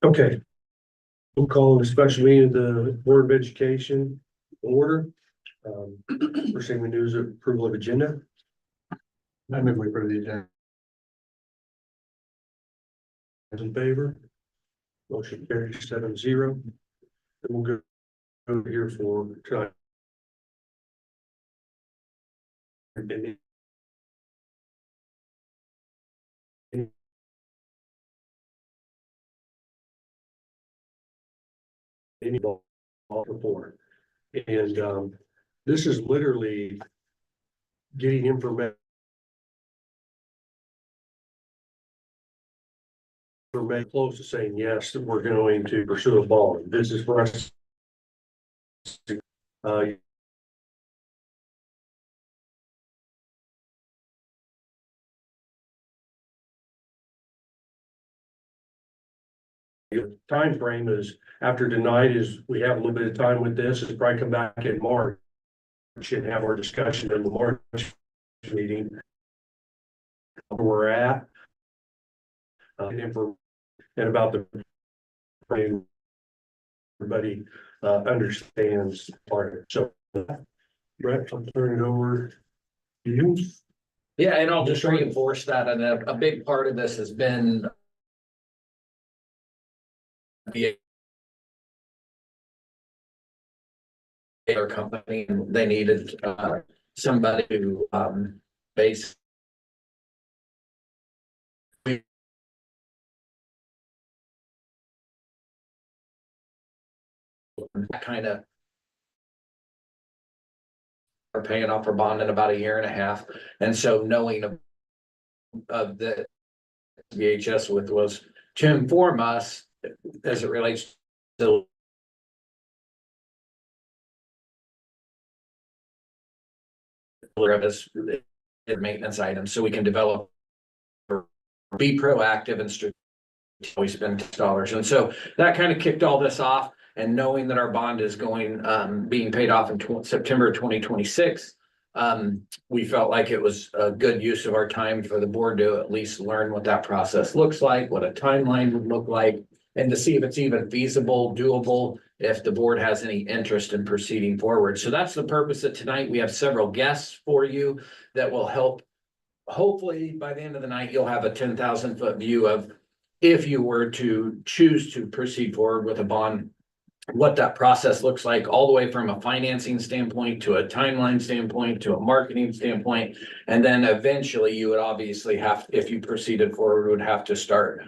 Okay, we'll call a special meeting of the Board of Education order. First thing we do is approval of agenda. I move we approve the agenda. In favor? Motion carries 7-0. And we'll go over here for tonight. Any ball report. And this is literally getting information. We're close to saying yes, that we're going to pursue a bond. This is for us. Time frame is after tonight is we have a little bit of time with this. It's probably come back in March and have our discussion in the March meeting. Where we're at. And about the everybody understands part of it. So Brett, I'll turn it over to you. Yeah, and I'll just reinforce that. And a big part of this has been the their company. They needed somebody to base kind of are paying off our bond in about a year and a half. And so knowing of the VHS with was to inform us as it relates to as maintenance items, so we can develop, be proactive and strategic. We spend dollars, and so that kind of kicked all this off. And knowing that our bond is going being paid off in September 2026, we felt like it was a good use of our time for the board to at least learn what that process looks like, what a timeline would look like, and to see if it's even feasible, doable, if the board has any interest in proceeding forward. So that's the purpose of tonight. We have several guests for you that will help. Hopefully by the end of the night, you'll have a 10,000-foot view of if you were to choose to proceed forward with a bond, what that process looks like, all the way from a financing standpoint to a timeline standpoint to a marketing standpoint. And then eventually you would obviously have, if you proceeded forward, would have to start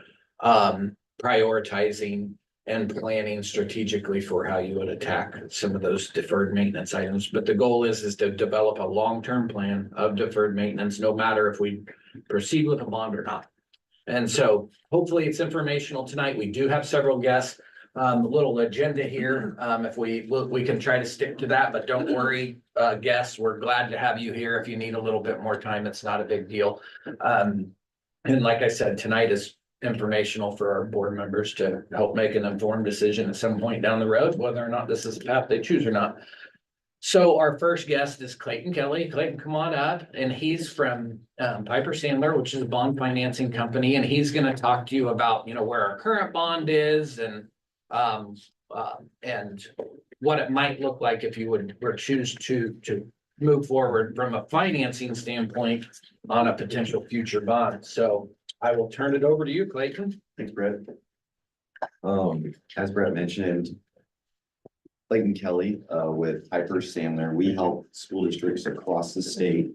prioritizing and planning strategically for how you would attack some of those deferred maintenance items. But the goal is to develop a long-term plan of deferred maintenance, no matter if we proceed with a bond or not. And so hopefully it's informational tonight. We do have several guests. A little agenda here. If we can try to stick to that, but don't worry, guests, we're glad to have you here. If you need a little bit more time, it's not a big deal. And like I said, tonight is informational for our board members to help make an informed decision at some point down the road, whether or not this is the path they choose or not. So our first guest is Clayton Kelly. Clayton, come on up. And he's from Piper Sandler, which is a bond financing company. And he's going to talk to you about, where our current bond is and what it might look like if you would choose to move forward from a financing standpoint on a potential future bond. So I will turn it over to you, Clayton. Thanks, Brett. As Brett mentioned, Clayton Kelly with Piper Sandler. We help school districts across the state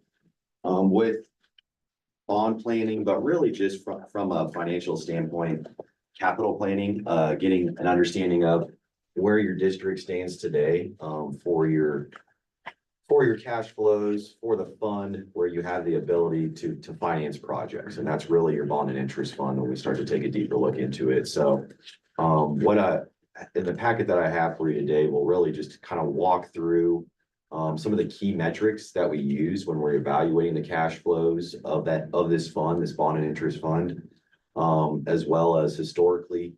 with bond planning, but really just from a financial standpoint, capital planning, getting an understanding of where your district stands today for your cash flows, for the fund where you have the ability to finance projects. And that's really your bond and interest fund when we start to take a deeper look into it. So in the packet that I have for you today, we'll really just kind of walk through some of the key metrics that we use when we're evaluating the cash flows of this fund, this bond and interest fund, as well as historically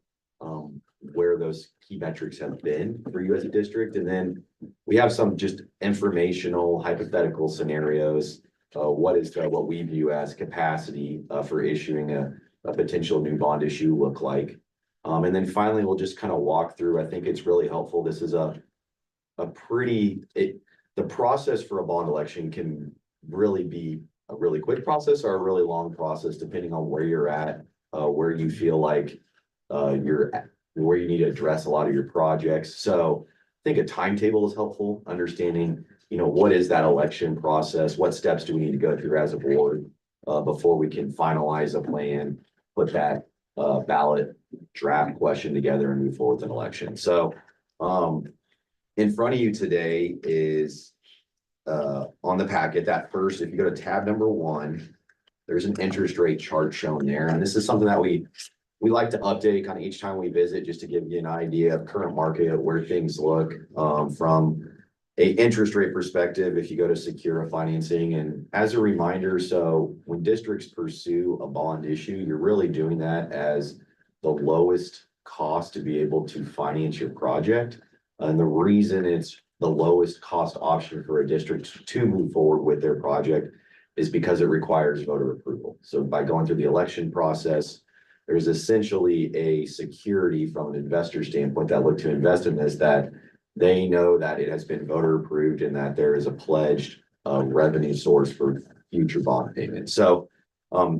where those key metrics have been for you as a district. And then we have some just informational hypothetical scenarios. What we view as capacity for issuing a a potential new bond issue look like? And then finally, we'll just kind of walk through, I think it's really helpful. This is the process for a bond election can really be a really quick process or a really long process, depending on where you're at, where you feel like where you need to address a lot of your projects. So I think a timetable is helpful, understanding, what is that election process? What steps do we need to go through as a board before we can finalize a plan, put that ballot draft question together and move forward with an election. So in front of you today is on the packet, that first, if you go to tab number 1, there's an interest rate chart shown there. And this is something that we like to update kind of each time we visit, just to give you an idea of current market, where things look from a interest rate perspective, if you go to secure a financing. And as a reminder, so when districts pursue a bond issue, you're really doing that as the lowest cost to be able to finance your project. And the reason it's the lowest cost option for a district to move forward with their project is because it requires voter approval. So by going through the election process, there's essentially a security from an investor standpoint that look to invest in this, that they know that it has been voter approved and that there is a pledged revenue source for future bond payments. So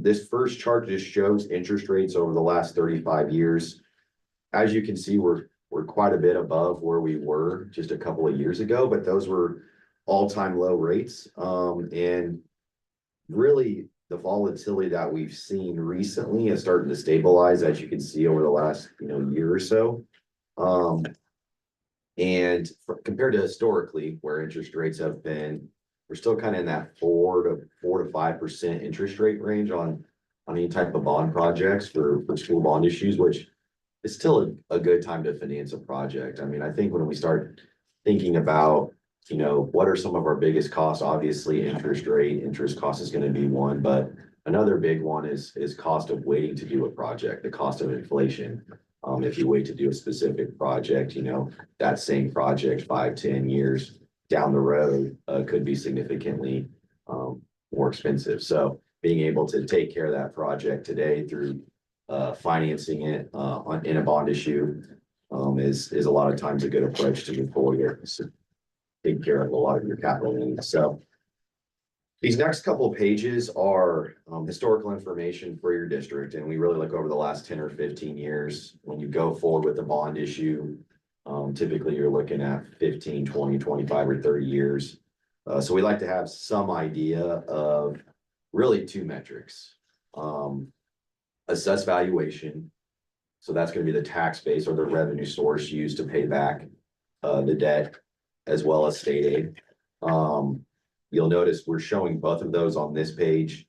this first chart just shows interest rates over the last 35 years. As you can see, we're quite a bit above where we were just a couple of years ago, but those were all-time low rates. And really the volatility that we've seen recently is starting to stabilize, as you can see over the last year or so. And compared to historically where interest rates have been, we're still kind of in that 4 to 5% interest rate range on any type of bond projects for school bond issues, which is still a good time to finance a project. I mean, I think when we start thinking about, what are some of our biggest costs? Obviously, interest cost is going to be one, but another big one is cost of waiting to do a project, the cost of inflation. If you wait to do a specific project, that same project 5-10 years down the road could be significantly more expensive. So being able to take care of that project today through financing it in a bond issue is a lot of times a good approach to move forward. So take care of a lot of your capital needs. So these next couple of pages are historical information for your district, and we really look over the last 10 or 15 years. When you go forward with a bond issue, typically you're looking at 15, 20, 25, or 30 years. So we like to have some idea of really 2 metrics. Assess valuation. So that's going to be the tax base or the revenue source used to pay back the debt, as well as state aid. You'll notice we're showing both of those on this page.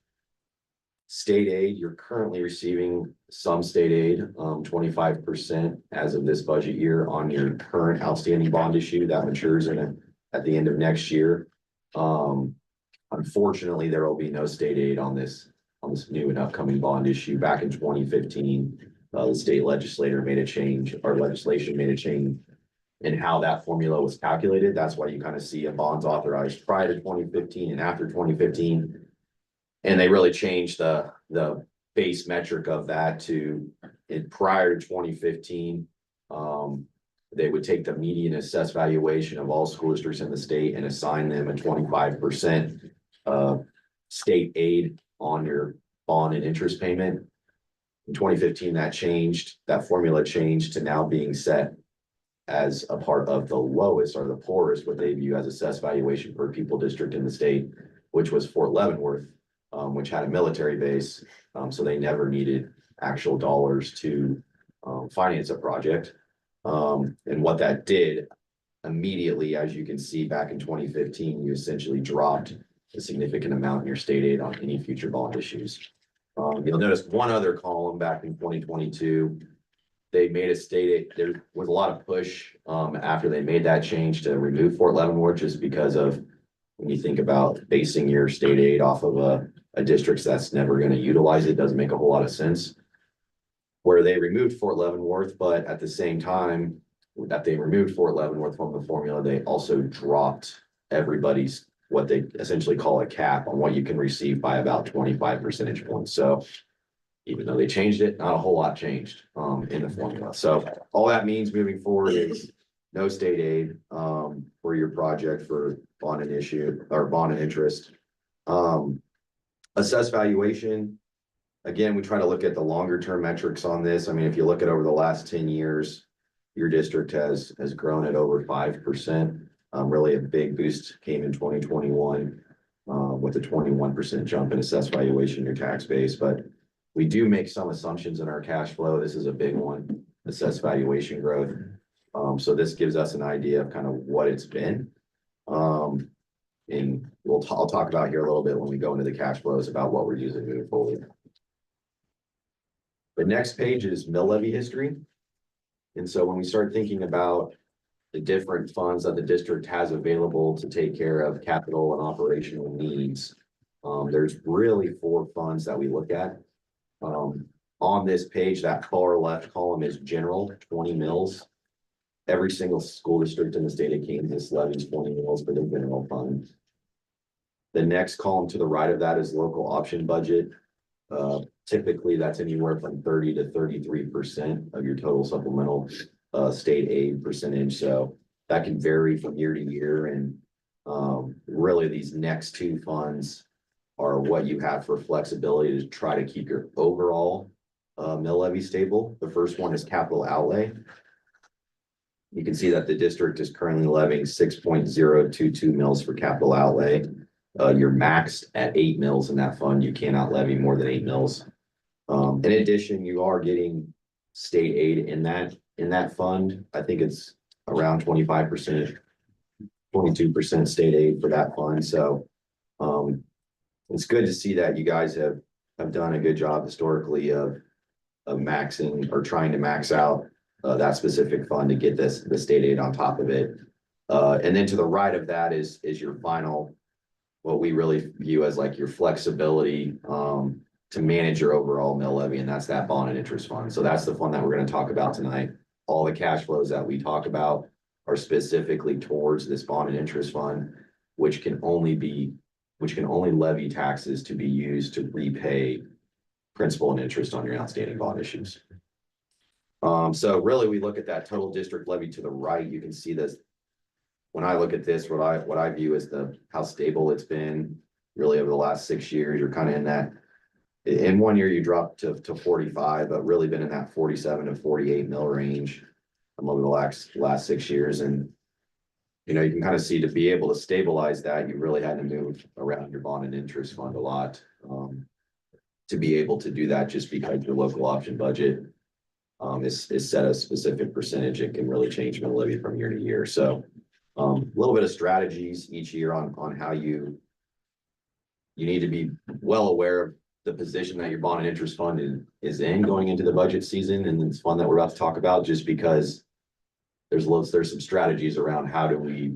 State aid, you're currently receiving some state aid, 25% as of this budget year on your current outstanding bond issue that matures at the end of next year. Unfortunately, there will be no state aid on this new and upcoming bond issue. Back in 2015, the state legislature made a change, or legislation made a change in how that formula was calculated. That's why you kind of see a bonds authorized prior to 2015 and after 2015. And they really changed the base metric of that to prior to 2015. They would take the median assessed valuation of all school districts in the state and assign them a 25% state aid on your bond and interest payment. In 2015, that formula changed to now being set as a part of the lowest or the poorest, what they view as assessed valuation per pupil district in the state, which was Fort Leavenworth, which had a military base. So they never needed actual dollars to finance a project. And what that did immediately, as you can see back in 2015, you essentially dropped a significant amount in your state aid on any future bond issues. You'll notice one other column back in 2022, they made a state aid. There was a lot of push after they made that change to remove Fort Leavenworth, just because of when you think about basing your state aid off of a district that's never going to utilize it, doesn't make a whole lot of sense. Where they removed Fort Leavenworth, but at the same time that they removed Fort Leavenworth from the formula, they also dropped everybody's what they essentially call a cap on what you can receive by about 25 percentage points. So even though they changed it, not a whole lot changed, in the formula. So all that means moving forward is no state aid, for your project for bond and issue or bond and interest. Assess valuation. Again, we try to look at the longer term metrics on this. I mean, if you look at over the last 10 years, your district has grown at over 5%. Really a big boost came in 2021, with a 21% jump in assessed valuation in your tax base. But we do make some assumptions in our cash flow. This is a big one, assessed valuation growth. So this gives us an idea of kind of what it's been. And I'll talk about here a little bit when we go into the cash flows about what we're using moving forward. The next page is mill levy history. And so when we start thinking about the different funds that the district has available to take care of capital and operational needs, there's really 4 funds that we look at. On this page, that far left column is general, 20 mills. Every single school district in the state of Kansas levies 20 mills for their general fund. The next column to the right of that is local option budget. Typically, that's anywhere from 30 to 33% of your total supplemental state aid percentage. So that can vary from year to year. And really, these next 2 funds are what you have for flexibility to try to keep your overall mill levy stable. The first one is capital outlay. You can see that the district is currently levying 6.022 mills for capital outlay. You're maxed at 8 mills in that fund. You cannot levy more than 8 mills. In addition, you are getting state aid in that fund. I think it's around 25%, 22% state aid for that fund. So it's good to see that you guys have done a good job historically of maxing or trying to max out that specific fund to get the state aid on top of it. And then to the right of that is your final, what we really view as like your flexibility to manage your overall mill levy, and that's that bond and interest fund. So that's the fund that we're going to talk about tonight. All the cash flows that we talk about are specifically towards this bond and interest fund, which can only levy taxes to be used to repay principal and interest on your outstanding bond issues. So really, we look at that total district levy to the right. You can see this. When I look at this, what I view as how stable it's been really over the last 6 years. You're kind of in that. In 1 year, you dropped to 45, but really been in that 47 to 48 mil range over the last 6 years. And you can kind of see, to be able to stabilize that, you really had to move around your bond and interest fund a lot to be able to do that, just because your local option budget is set a specific percentage. It can really change mill levy from year to year. So a little bit of strategies each year on how you need to be well aware of the position that your bond and interest fund is in going into the budget season. And it's fun that we're about to talk about, just because there's some strategies around how do we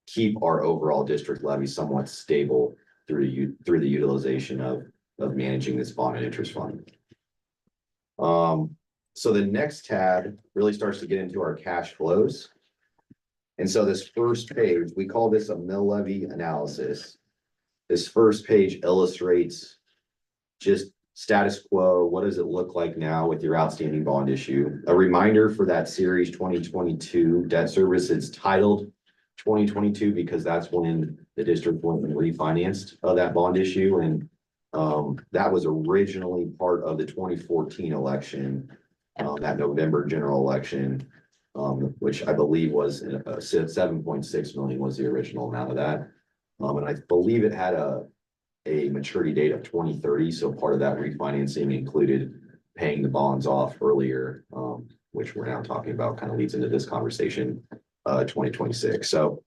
keep our overall district levy somewhat stable through the utilization of managing this bond and interest fund. So the next tab really starts to get into our cash flows. And so this first page, we call this a mill levy analysis. This first page illustrates just status quo. What does it look like now with your outstanding bond issue? A reminder for that series 2022 debt service, it's titled 2022 because that's when the district went and refinanced that bond issue. And that was originally part of the 2014 election, that November general election, which I believe was 7.6 million was the original amount of that. And I believe it had a maturity date of 2030. So part of that refinancing included paying the bonds off earlier, which we're now talking about, kind of leads into this conversation, 2026. So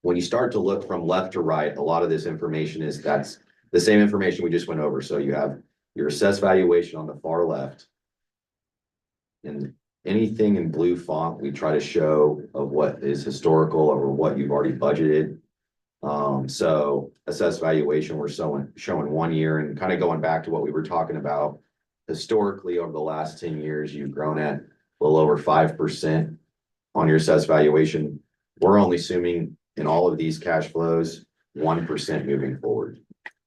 when you start to look from left to right, a lot of this information that's the same information we just went over. So you have your assessed valuation on the far left, and anything in blue font we try to show of what is historical or what you've already budgeted. So assessed valuation, we're showing 1 year, and kind of going back to what we were talking about historically over the last 10 years, you've grown at a little over 5% on your assessed valuation. We're only assuming in all of these cash flows 1% moving forward.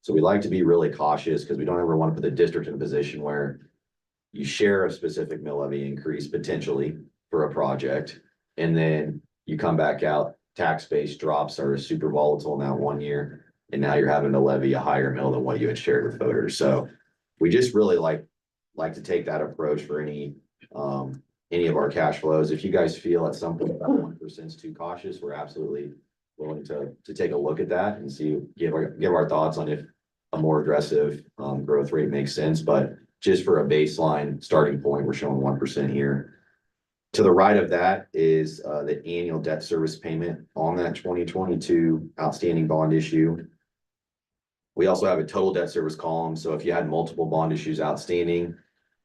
So we like to be really cautious because we don't ever want to put the district in a position where you share a specific mill levy increase potentially for a project, and then you come back out, tax base drops are super volatile in that 1 year, and now you're having to levy a higher mill than what you had shared with voters. So we just really like to take that approach for any of our cash flows. If you guys feel at some point that 1% is too cautious, we're absolutely willing to take a look at that and give our thoughts on if a more aggressive growth rate makes sense. But just for a baseline starting point, we're showing 1% here. To the right of that is the annual debt service payment on that 2022 outstanding bond issue. We also have a total debt service column. So if you had multiple bond issues outstanding,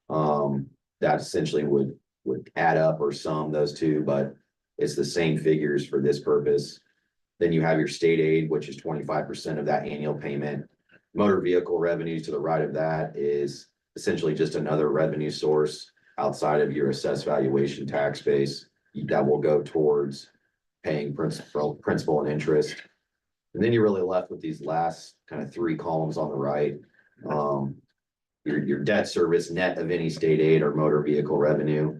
that essentially would add up or sum those two, but it's the same figures for this purpose. Then you have your state aid, which is 25% of that annual payment. Motor vehicle revenues to the right of that is essentially just another revenue source outside of your assessed valuation tax base that will go towards paying principal and interest. And then you're really left with these last kind of three columns on the right. Your debt service net of any state aid or motor vehicle revenue.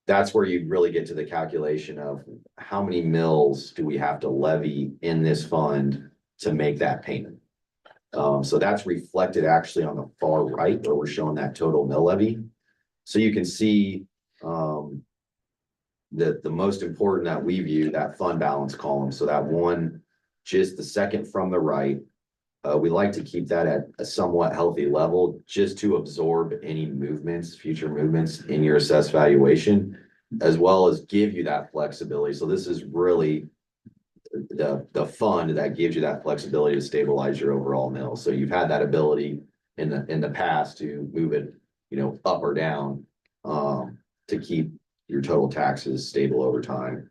That's where you really get to the calculation of how many mills do we have to levy in this fund to make that payment. So that's reflected actually on the far right where we're showing that total mill levy. So you can see that the most important that we view that fund balance column. So that one, just the second from the right, we like to keep that at a somewhat healthy level just to absorb any movements, future movements in your assessed valuation, as well as give you that flexibility. So this is really the fund that gives you that flexibility to stabilize your overall mill. So you've had that ability in the past to move it, up or down, to keep your total taxes stable over time.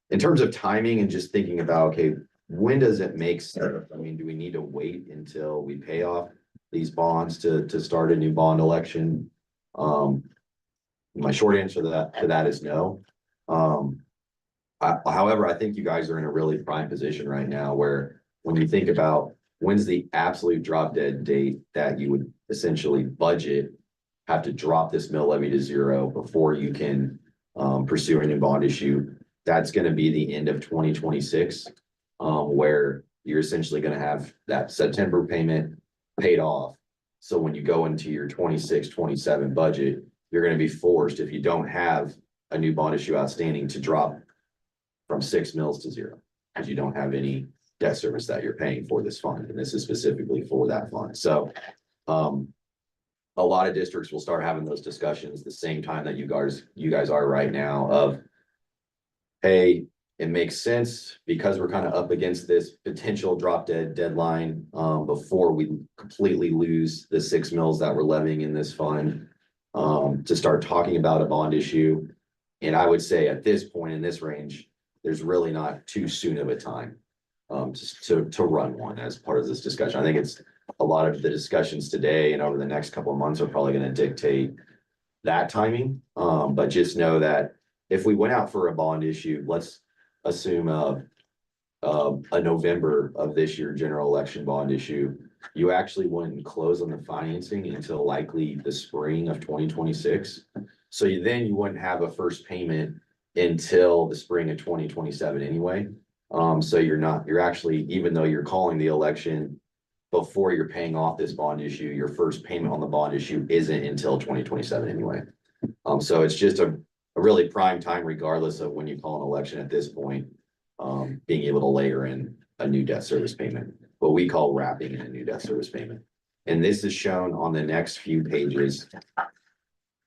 In terms of timing and just thinking about, okay, when does it make sense? I mean, do we need to wait until we pay off these bonds to start a new bond election? My short answer to that is no. However, I think you guys are in a really prime position right now where when you think about when's the absolute drop dead date that you would essentially have to drop this mill levy to zero before you can pursue a new bond issue, that's going to be the end of 2026, where you're essentially going to have that September payment paid off. So when you go into your 26-27 budget, you're going to be forced, if you don't have a new bond issue outstanding, to drop from 6 mills to zero because you don't have any debt service that you're paying for this fund. And this is specifically for that fund. So a lot of districts will start having those discussions the same time that you guys are right now of, hey, it makes sense because we're kind of up against this potential drop dead deadline before we completely lose the 6 mills that we're levying in this fund, to start talking about a bond issue. And I would say at this point in this range, there's really not too soon of a time to run one as part of this discussion. I think it's a lot of the discussions today and over the next couple of months are probably going to dictate that timing. But just know that if we went out for a bond issue, let's assume a November of this year general election bond issue, you actually wouldn't close on the financing until likely the spring of 2026. So then you wouldn't have a first payment until the spring of 2027 anyway. So you're actually, even though you're calling the election before you're paying off this bond issue, your first payment on the bond issue isn't until 2027 anyway. So it's just a really prime time, regardless of when you call an election at this point, being able to layer in a new debt service payment, what we call wrapping in a new debt service payment. And this is shown on the next few pages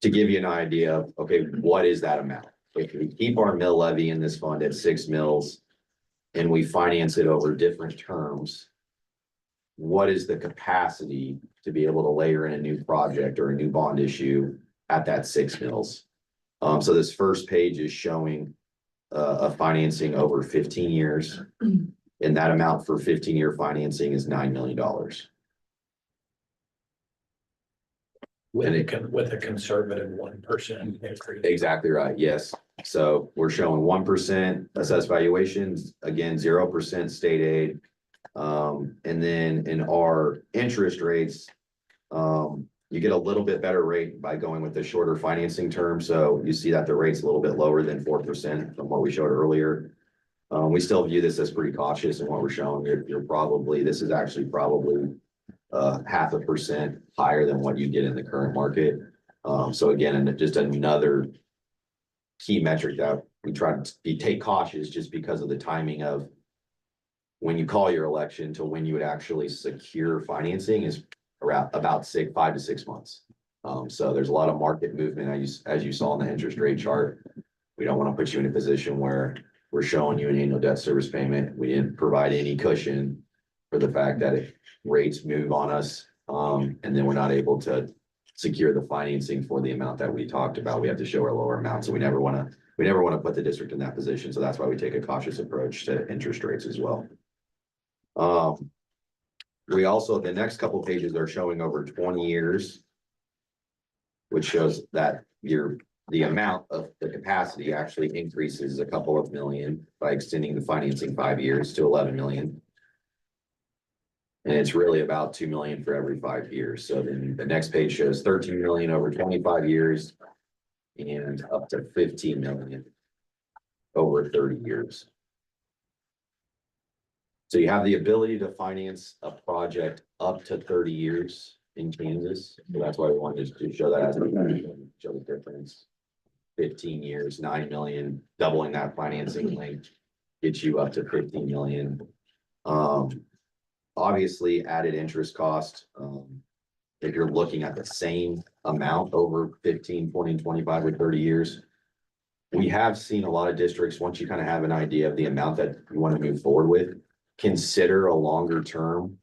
to give you an idea of, okay, what is that amount? If we keep our mill levy in this fund at 6 mills and we finance it over different terms, what is the capacity to be able to layer in a new project or a new bond issue at that 6 mills? So this first page is showing a financing over 15 years, and that amount for 15-year financing is $9 million. With a conservative 1% increase. Exactly right. Yes. So we're showing 1% assessed valuations, again, 0% state aid, And then in our interest rates, you get a little bit better rate by going with the shorter financing term. So you see that the rate's a little bit lower than 4% from what we showed earlier. We still view this as pretty cautious in what we're showing. You're probably, this is actually probably 0.5% higher than what you get in the current market. So again, and just another key metric that we try to take cautious just because of the timing of when you call your election to when you would actually secure financing is around about 5 to 6 months. So there's a lot of market movement as you saw in the interest rate chart. We don't want to put you in a position where we're showing you an annual debt service payment. We didn't provide any cushion for the fact that if rates move on us, and then we're not able to secure the financing for the amount that we talked about, we have to show a lower amount. So we never want to put the district in that position. So that's why we take a cautious approach to interest rates as well. We also, the next couple pages are showing over 20 years, which shows that the amount of the capacity actually increases a couple of million by extending the financing 5 years to 11 million. And it's really about 2 million for every 5 years. So then the next page shows 13 million over 25 years and up to 15 million over 30 years. So you have the ability to finance a project up to 30 years in Kansas. So that's why we wanted to show that as a show the difference. 15 years, 9 million, doubling that financing length gets you up to 15 million. Obviously added interest cost. If you're looking at the same amount over 15, 20, 25 or 30 years, we have seen a lot of districts, once you kind of have an idea of the amount that you want to move forward with, consider a longer term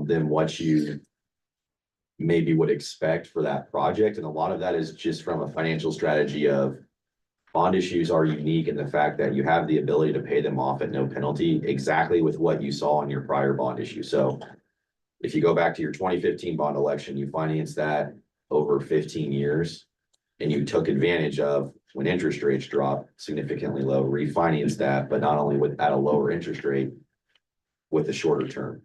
than what you maybe would expect for that project. And a lot of that is just from a financial strategy of bond issues are unique in the fact that you have the ability to pay them off at no penalty, exactly with what you saw in your prior bond issue. So if you go back to your 2015 bond election, you financed that over 15 years and you took advantage of when interest rates dropped significantly low, refinance that, but not only at a lower interest rate, with a shorter term.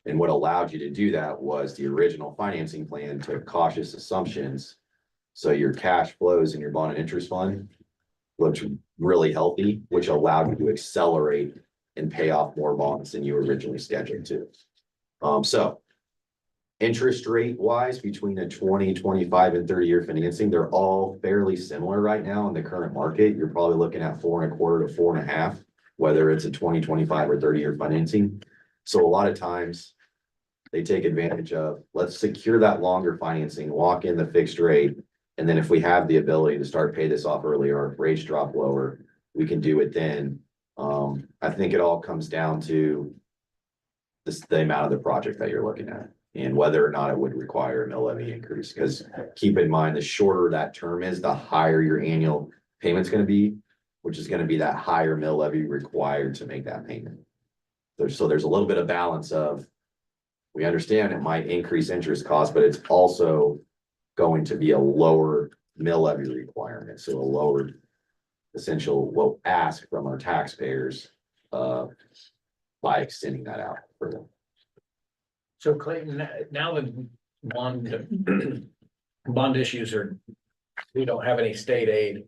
And what allowed you to do that was the original financing plan took cautious assumptions. So your cash flows in your bond and interest fund looked really healthy, which allowed you to accelerate and pay off more bonds than you originally scheduled to. So interest rate wise, between the 20, 25 and 30 year financing, they're all fairly similar right now in the current market. You're probably looking at 4.25 to 4.5. Whether it's a 20, 25 or 30 year financing. So a lot of times they take advantage of, let's secure that longer financing, lock in the fixed rate. And then if we have the ability to start pay this off earlier, or if rates drop lower, we can do it then. I think it all comes down to the amount of the project that you're looking at and whether or not it would require a mill levy increase. Because keep in mind, the shorter that term is, the higher your annual payment's going to be, which is going to be that higher mill levy required to make that payment. So there's a little bit of balance of, we understand it might increase interest costs, but it's also going to be a lower mill levy requirement. So a lower essential ask from our taxpayers by extending that out for them. So Clayton, now the bond issues are, we don't have any state aid.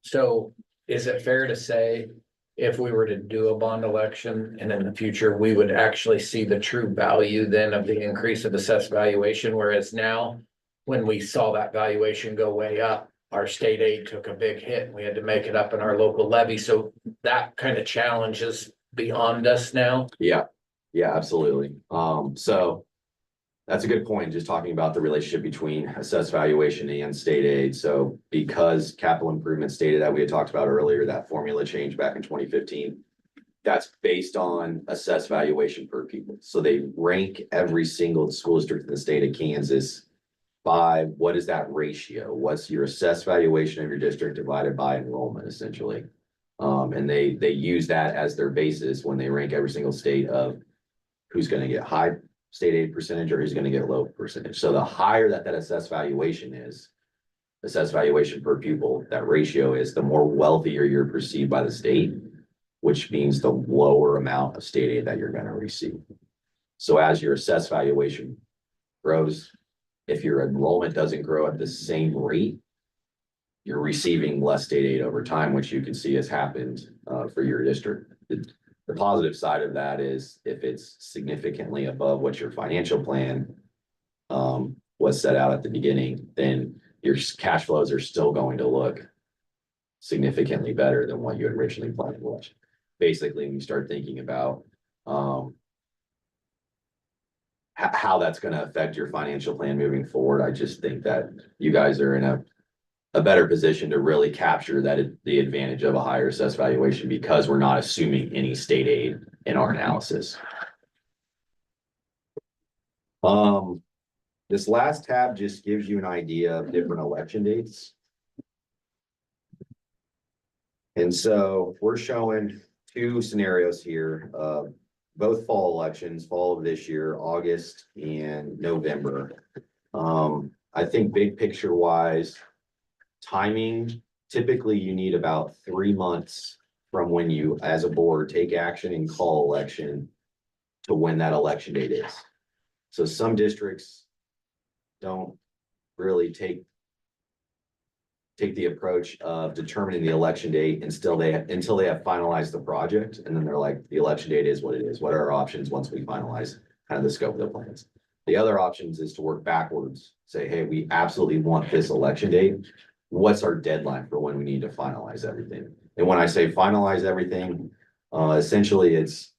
So is it fair to say if we were to do a bond election and in the future, we would actually see the true value then of the increase of assessed valuation? Whereas now, when we saw that valuation go way up, our state aid took a big hit and we had to make it up in our local levy. So that kind of challenge is beyond us now. Yeah, absolutely. So that's a good point, just talking about the relationship between assessed valuation and state aid. So because capital improvement stated that we had talked about earlier, that formula change back in 2015, that's based on assessed valuation per pupil. So they rank every single school district in the state of Kansas by what is that ratio? What's your assessed valuation of your district divided by enrollment, essentially? And they use that as their basis when they rank every single state of who's going to get high state aid percentage or who's going to get low percentage. So the higher that assessed valuation is, assessed valuation per pupil, that ratio is, the more wealthier you're perceived by the state. which means the lower amount of state aid that you're gonna receive. So as your assessed valuation grows, if your enrollment doesn't grow at the same rate, you're receiving less state aid over time, which you can see has happened for your district. The positive side of that is if it's significantly above what your financial plan was set out at the beginning, then your cash flows are still going to look significantly better than what you had originally planned. Which basically, when you start thinking about how that's going to affect your financial plan moving forward, I just think that you guys are in a better position to really capture the advantage of a higher assessed valuation because we're not assuming any state aid in our analysis. This last tab just gives you an idea of different election dates. And so we're showing two scenarios here, both fall elections, fall of this year, August and November. I think big picture wise, timing, typically you need about 3 months from when you, as a board, take action and call election to when that election date is. So some districts don't really take the approach of determining the election date until they have finalized the project. And then they're like, the election date is what it is. What are our options once we finalize kind of the scope of the plans? The other options is to work backwards, say, hey, we absolutely want this election date. What's our deadline for when we need to finalize everything? And when I say finalize everything, essentially it's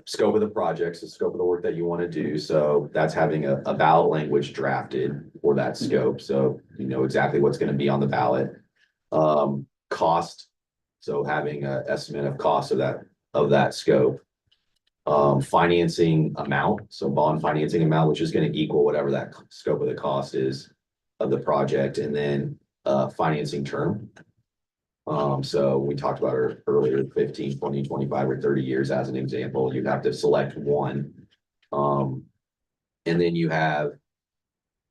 scope of the projects, the scope of the work that you want to do. So that's having a ballot language drafted for that scope. So you know exactly what's going to be on the ballot. Cost. So having an estimate of cost of that scope. Financing amount. So bond financing amount, which is going to equal whatever that scope of the cost is of the project, and then financing term. So we talked about earlier 15, 20, 25, or 30 years as an example. You'd have to select one. And then you have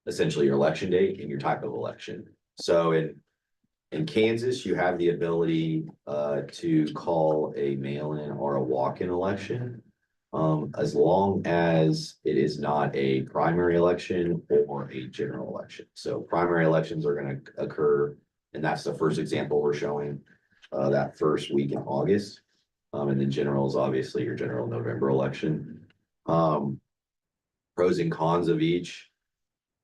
essentially your election date and your type of election. So in Kansas, you have the ability to call a mail-in or a walk-in election. As long as it is not a primary election or a general election. So primary elections are going to occur, and that's the first example we're showing that first week in August. And then general is obviously your general November election. Pros and cons of each.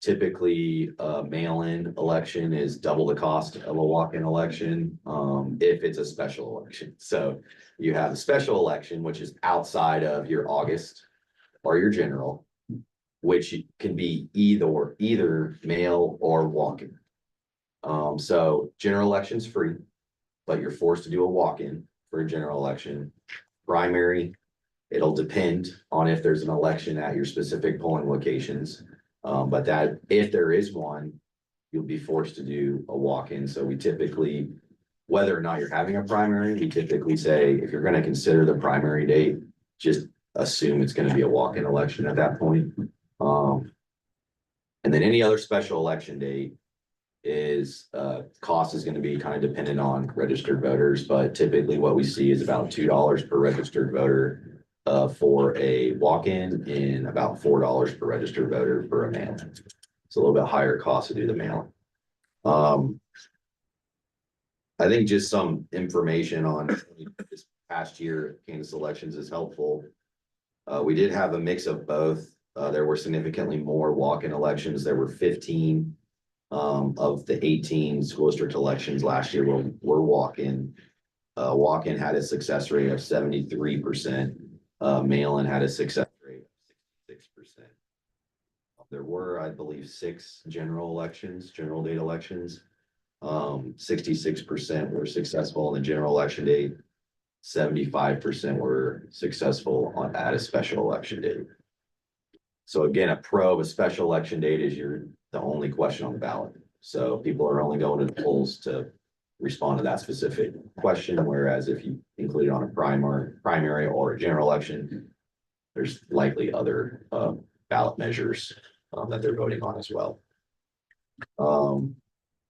Typically, a mail-in election is double the cost of a walk-in election if it's a special election. So you have a special election, which is outside of your August or your general, which can be either mail or walk-in. So general election's free, but you're forced to do a walk-in for a general election. Primary, it'll depend on if there's an election at your specific polling locations. But that if there is one, you'll be forced to do a walk-in. So we typically, whether or not you're having a primary, we typically say, if you're going to consider the primary date, just assume it's going to be a walk-in election at that point. And then any other special election date is cost is going to be kind of dependent on registered voters, but typically what we see is about $2 per registered voter for a walk-in and about $4 per registered voter for a mail. It's a little bit higher cost to do the mail. I think just some information on this past year Kansas elections is helpful. We did have a mix of both. There were significantly more walk-in elections. There were 15 of the 18 school district elections last year were walk-in. Walk-in had a success rate of 73%. Mail-in had a success rate of 66%. There were, I believe, 6 general date elections. 66% were successful on the general election date. 75% were successful at a special election date. So again, a pro of a special election date is the only question on the ballot. So people are only going to the polls to respond to that specific question. Whereas if you include it on a primary or a general election, there's likely other ballot measures that they're voting on as well.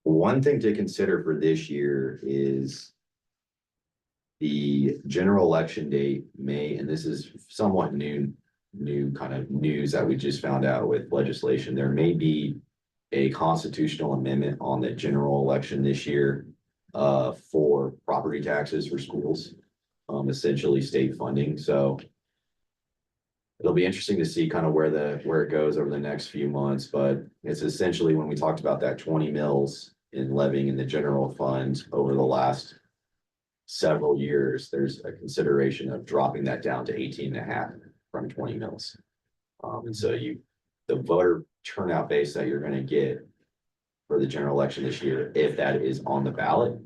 One thing to consider for this year is the general election date may, and this is somewhat new kind of news that we just found out with legislation, there may be a constitutional amendment on the general election this year for property taxes for schools, essentially state funding. So it'll be interesting to see kind of where it goes over the next few months, but it's essentially when we talked about that 20 mils in levying in the general fund over the last several years, there's a consideration of dropping that down to 18.5 from 20 mils. And so the voter turnout base that you're gonna get for the general election this year, if that is on the ballot,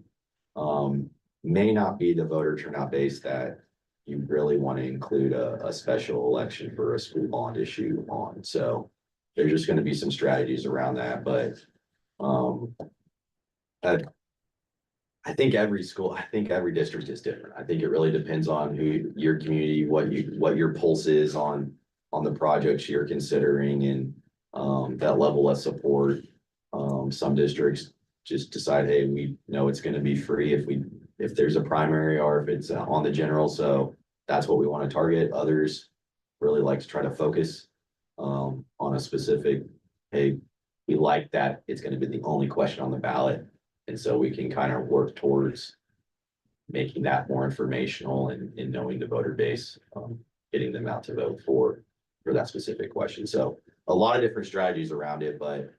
may not be the voter turnout base that you really want to include a special election for a school bond issue on. So there's just going to be some strategies around that, but I think every district is different. I think it really depends on who your community, what your pulse is on the projects you're considering, and that level of support. Some districts just decide, hey, we know it's going to be free if there's a primary or if it's on the general, so that's what we want to target. Others really like to try to focus on a specific, hey, we like that it's going to be the only question on the ballot, and so we can kind of work towards making that more informational and knowing the voter base, getting them out to vote for that specific question. So a lot of different strategies around it, but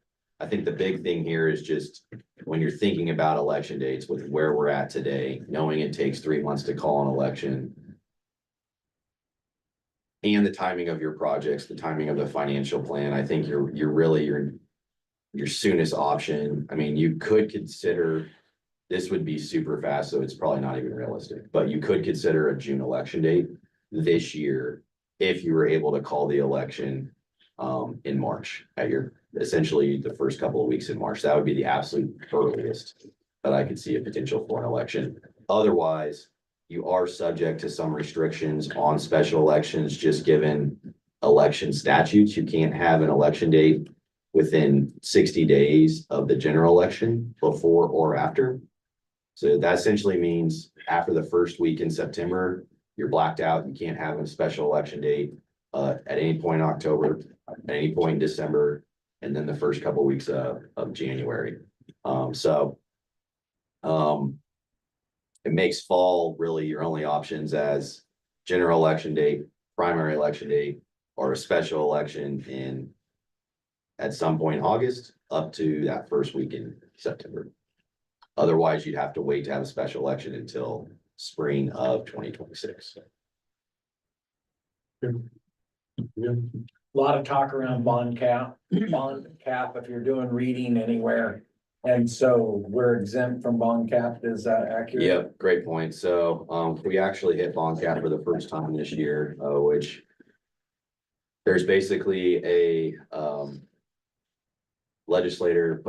I think the big thing here is just when you're thinking about election dates with where we're at today, knowing it takes 3 months to call an election, and the timing of your projects, the timing of the financial plan, I think you're really your soonest option. I mean, you could consider, this would be super fast, so it's probably not even realistic, but you could consider a June election date this year if you were able to call the election in March at essentially the first couple of weeks in March. That would be the absolute earliest that I could see a potential for an election. Otherwise, you are subject to some restrictions on special elections, just given election statutes. You can't have an election date within 60 days of the general election, before or after. So that essentially means after the first week in September, you're blacked out. You can't have a special election date at any point in October, at any point in December, and then the first couple of weeks of January. It makes fall really your only options as general election date, primary election date, or a special election at some point in August up to that first week in September. Otherwise, you'd have to wait to have a special election until spring of 2026. Yeah. A lot of talk around bond cap, if you're doing reading anywhere. And so we're exempt from bond cap, is that accurate? Yep, great point. So we actually hit bond cap for the first time this year, which there's basically a legislator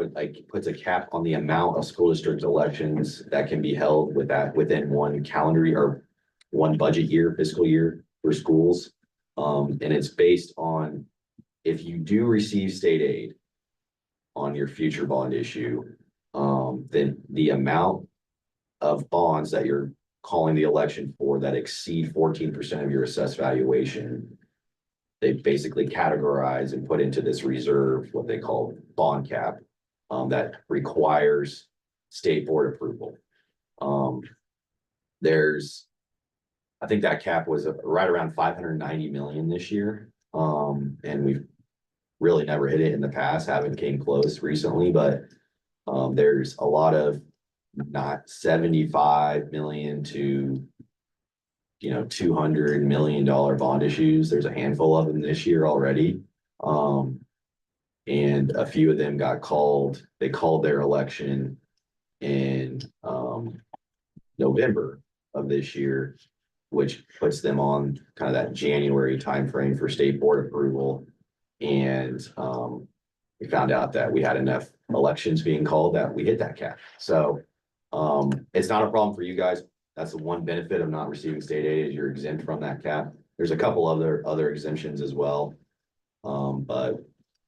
puts a cap on the amount of school district elections that can be held within one calendar year or one budget year, fiscal year for schools. And it's based on if you do receive state aid on your future bond issue, then the amount of bonds that you're calling the election for that exceed 14% of your assessed valuation, they basically categorize and put into this reserve, what they call bond cap, that requires state board approval. I think that cap was right around 590 million this year. And we've really never hit it in the past, haven't came close recently, but there's a lot of not 75 million to $200 million bond issues. There's a handful of them this year already. And a few of them they called their election in November of this year, which puts them on kind of that January timeframe for state board approval. And we found out that we had enough elections being called that we hit that cap. So it's not a problem for you guys. That's the one benefit of not receiving state aid, is you're exempt from that cap. There's a couple other exemptions as well. But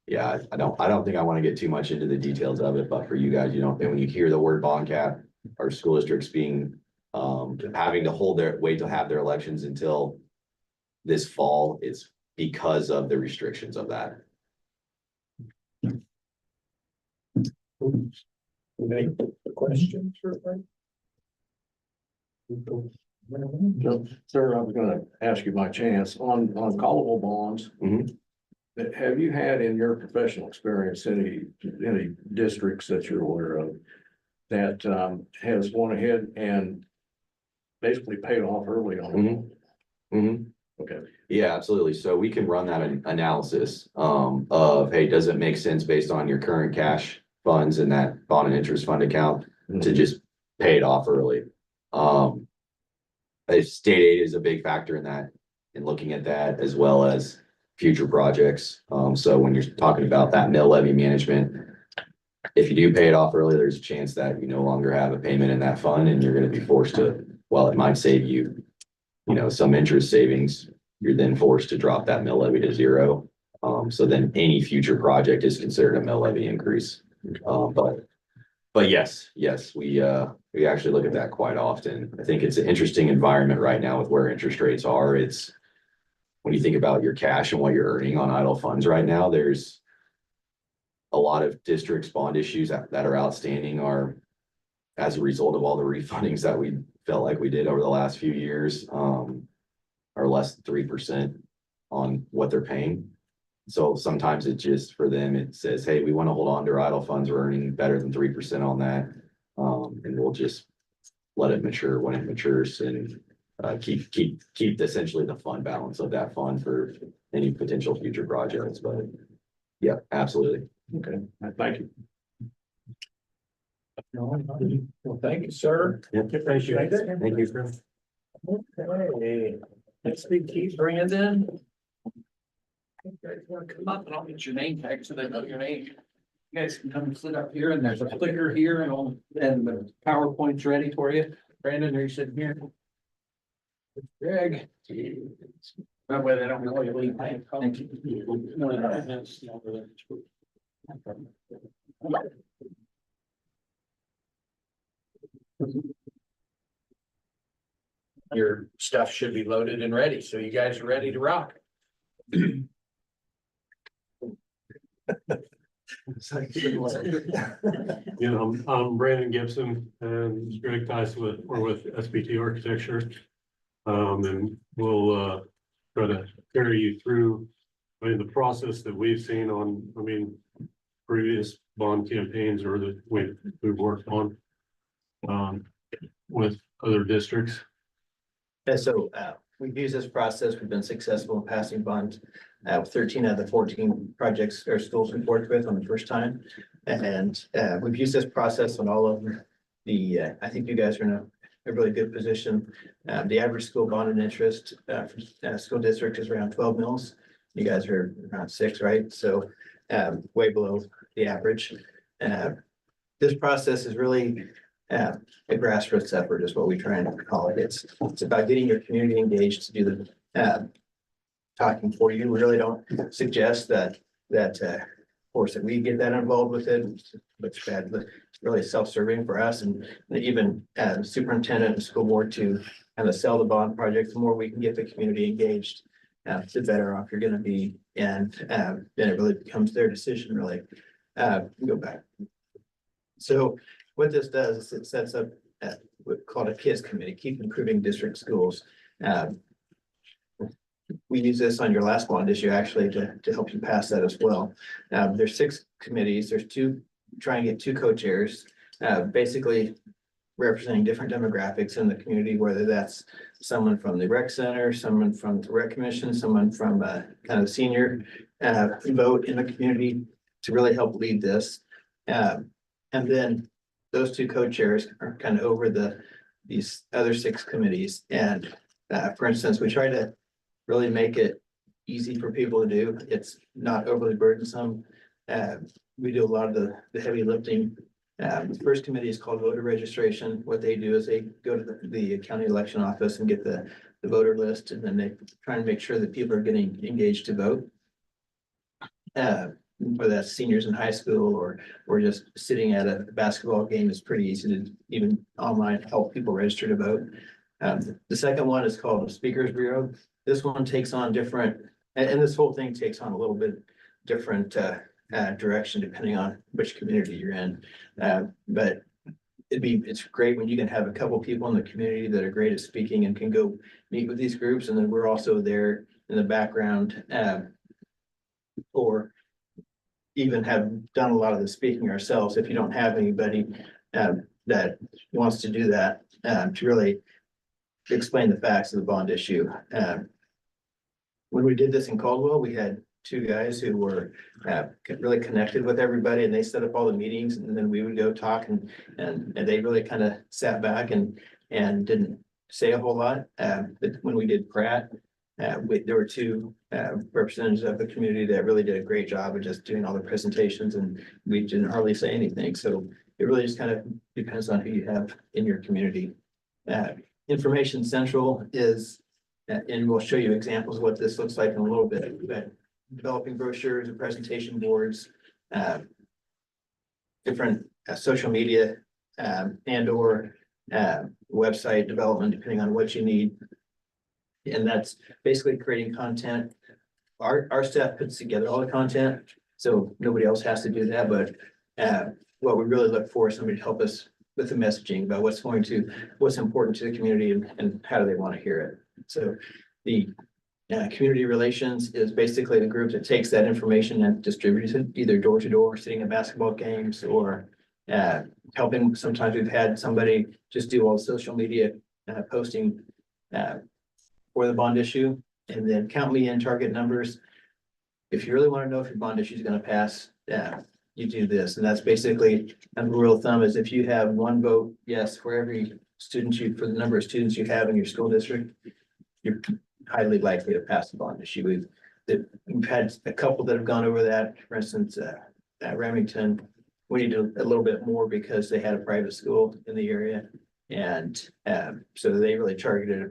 yeah, I don't think I want to get too much into the details of it, but for you guys, when you hear the word bond cap or school districts being Having to wait to have their elections until this fall is because of the restrictions of that. Any questions or? So, sir, I was gonna ask you my chance on callable bonds. Mhm. Have you had in your professional experience any districts that you're aware of that has gone ahead and basically paid off early on? Mhm. Okay. Yeah, absolutely. So we can run that analysis of, hey, does it make sense based on your current cash funds in that bond and interest fund account to just pay it off early? State aid is a big factor in that, in looking at that, as well as future projects. So when you're talking about that mill levy management, if you do pay it off early, there's a chance that you no longer have a payment in that fund and you're gonna be forced to, well, it might save you, some interest savings. You're then forced to drop that mill levy to zero. So then any future project is considered a mill levy increase. But yes, we actually look at that quite often. I think it's an interesting environment right now with where interest rates are. It's when you think about your cash and what you're earning on idle funds right now, there's a lot of districts bond issues that are outstanding are as a result of all the refundings that we felt like we did over the last few years, are less than 3% on what they're paying. So sometimes it just, for them, it says, hey, we want to hold on to our idle funds. We're earning better than 3% on that. And we'll just let it mature when it matures and keep essentially the fund balance of that fund for any potential future projects. But yeah, absolutely. Okay, thank you. Well, thank you, sir. Yep. Appreciate it. Thank you. Okay, next big key, Brandon. You guys wanna come up and I'll get your name tag so they know your name. You guys can come and sit up here and there's a clicker here and the PowerPoint's ready for you. Brandon, are you sitting here? Greg. That way they don't know you leave. Thank you. Your stuff should be loaded and ready, so you guys are ready to rock. I'm Brandon Gibson and Greg Tyson we're with SBT Architecture. And we'll try to carry you through, the process that we've seen on, previous bond campaigns or that we've worked on with other districts. And so we've used this process. We've been successful in passing bonds. 13 out of the 14 projects or schools we've worked with on the first time. And we've used this process on all of the, I think you guys are in a really good position. The average school bond and interest for school district is around 12 mils. You guys are around 6, right? So way below the average. This process is really a grassroots effort is what we try and call it. It's about getting your community engaged to do the talking for you. We really don't suggest that of course that we get that involved with it. It's bad, but it's really self-serving for us and even superintendent and school board to kind of sell the bond project. The more we can get the community engaged, the better off you're going to be. And then it really becomes their decision. Really, go back. So what this does is it sets up what's called a KISS committee, Keep Improving District Schools. We use this on your last bond issue actually to help you pass that as well. There's 6 committees. There's 2, try and get 2 co-chairs, basically representing different demographics in the community, whether that's someone from the rec center, someone from the rec commission, someone from kind of senior vote in the community to really help lead this. And then those 2 co-chairs are kind of over these other 6 committees. And for instance, we try to really make it easy for people to do. It's not overly burdensome. We do a lot of the heavy lifting. The first committee is called voter registration. What they do is they go to the county election office and get the voter list, and then they try and make sure that people are getting engaged to vote. whether that's seniors in high school or just sitting at a basketball game, is pretty easy to even online help people register to vote. The second one is called the Speakers Bureau. This one takes on different, and this whole thing takes on a little bit different direction depending on which community you're in. But it's great when you can have a couple people in the community that are great at speaking and can go meet with these groups, and then we're also there in the background, or even have done a lot of the speaking ourselves if you don't have anybody that wants to do that, to really explain the facts of the bond issue. When we did this in Caldwell, we had two guys who were really connected with everybody, and they set up all the meetings, and then we would go talk, and they really kind of sat back and didn't say a whole lot. But when we did Pratt, there were two representatives of the community that really did a great job of just doing all the presentations, and we didn't hardly say anything. So it really just kind of depends on who you have in your community. Information Central is, and we'll show you examples of what this looks like in a little bit, but developing brochures and presentation boards, different social media, and or website development, depending on what you need. And that's basically creating content. Our staff puts together all the content, so nobody else has to do that. But what we really look for is somebody to help us with the messaging about what's important to the community, and how do they want to hear it. So the community relations is basically the group that takes that information and distributes it either door to door, sitting at basketball games, or helping. Sometimes we've had somebody just do all the social media posting for the bond issue, and then count me in target numbers. If you really want to know if your bond issue is going to pass, you do this. And that's basically a rule of thumb is if you have one vote yes for every student for the number of students you have in your school district, you're highly likely to pass the bond issue. We've had a couple that have gone over that. For instance, at Remington, we need a little bit more because they had a private school in the area. And so they really targeted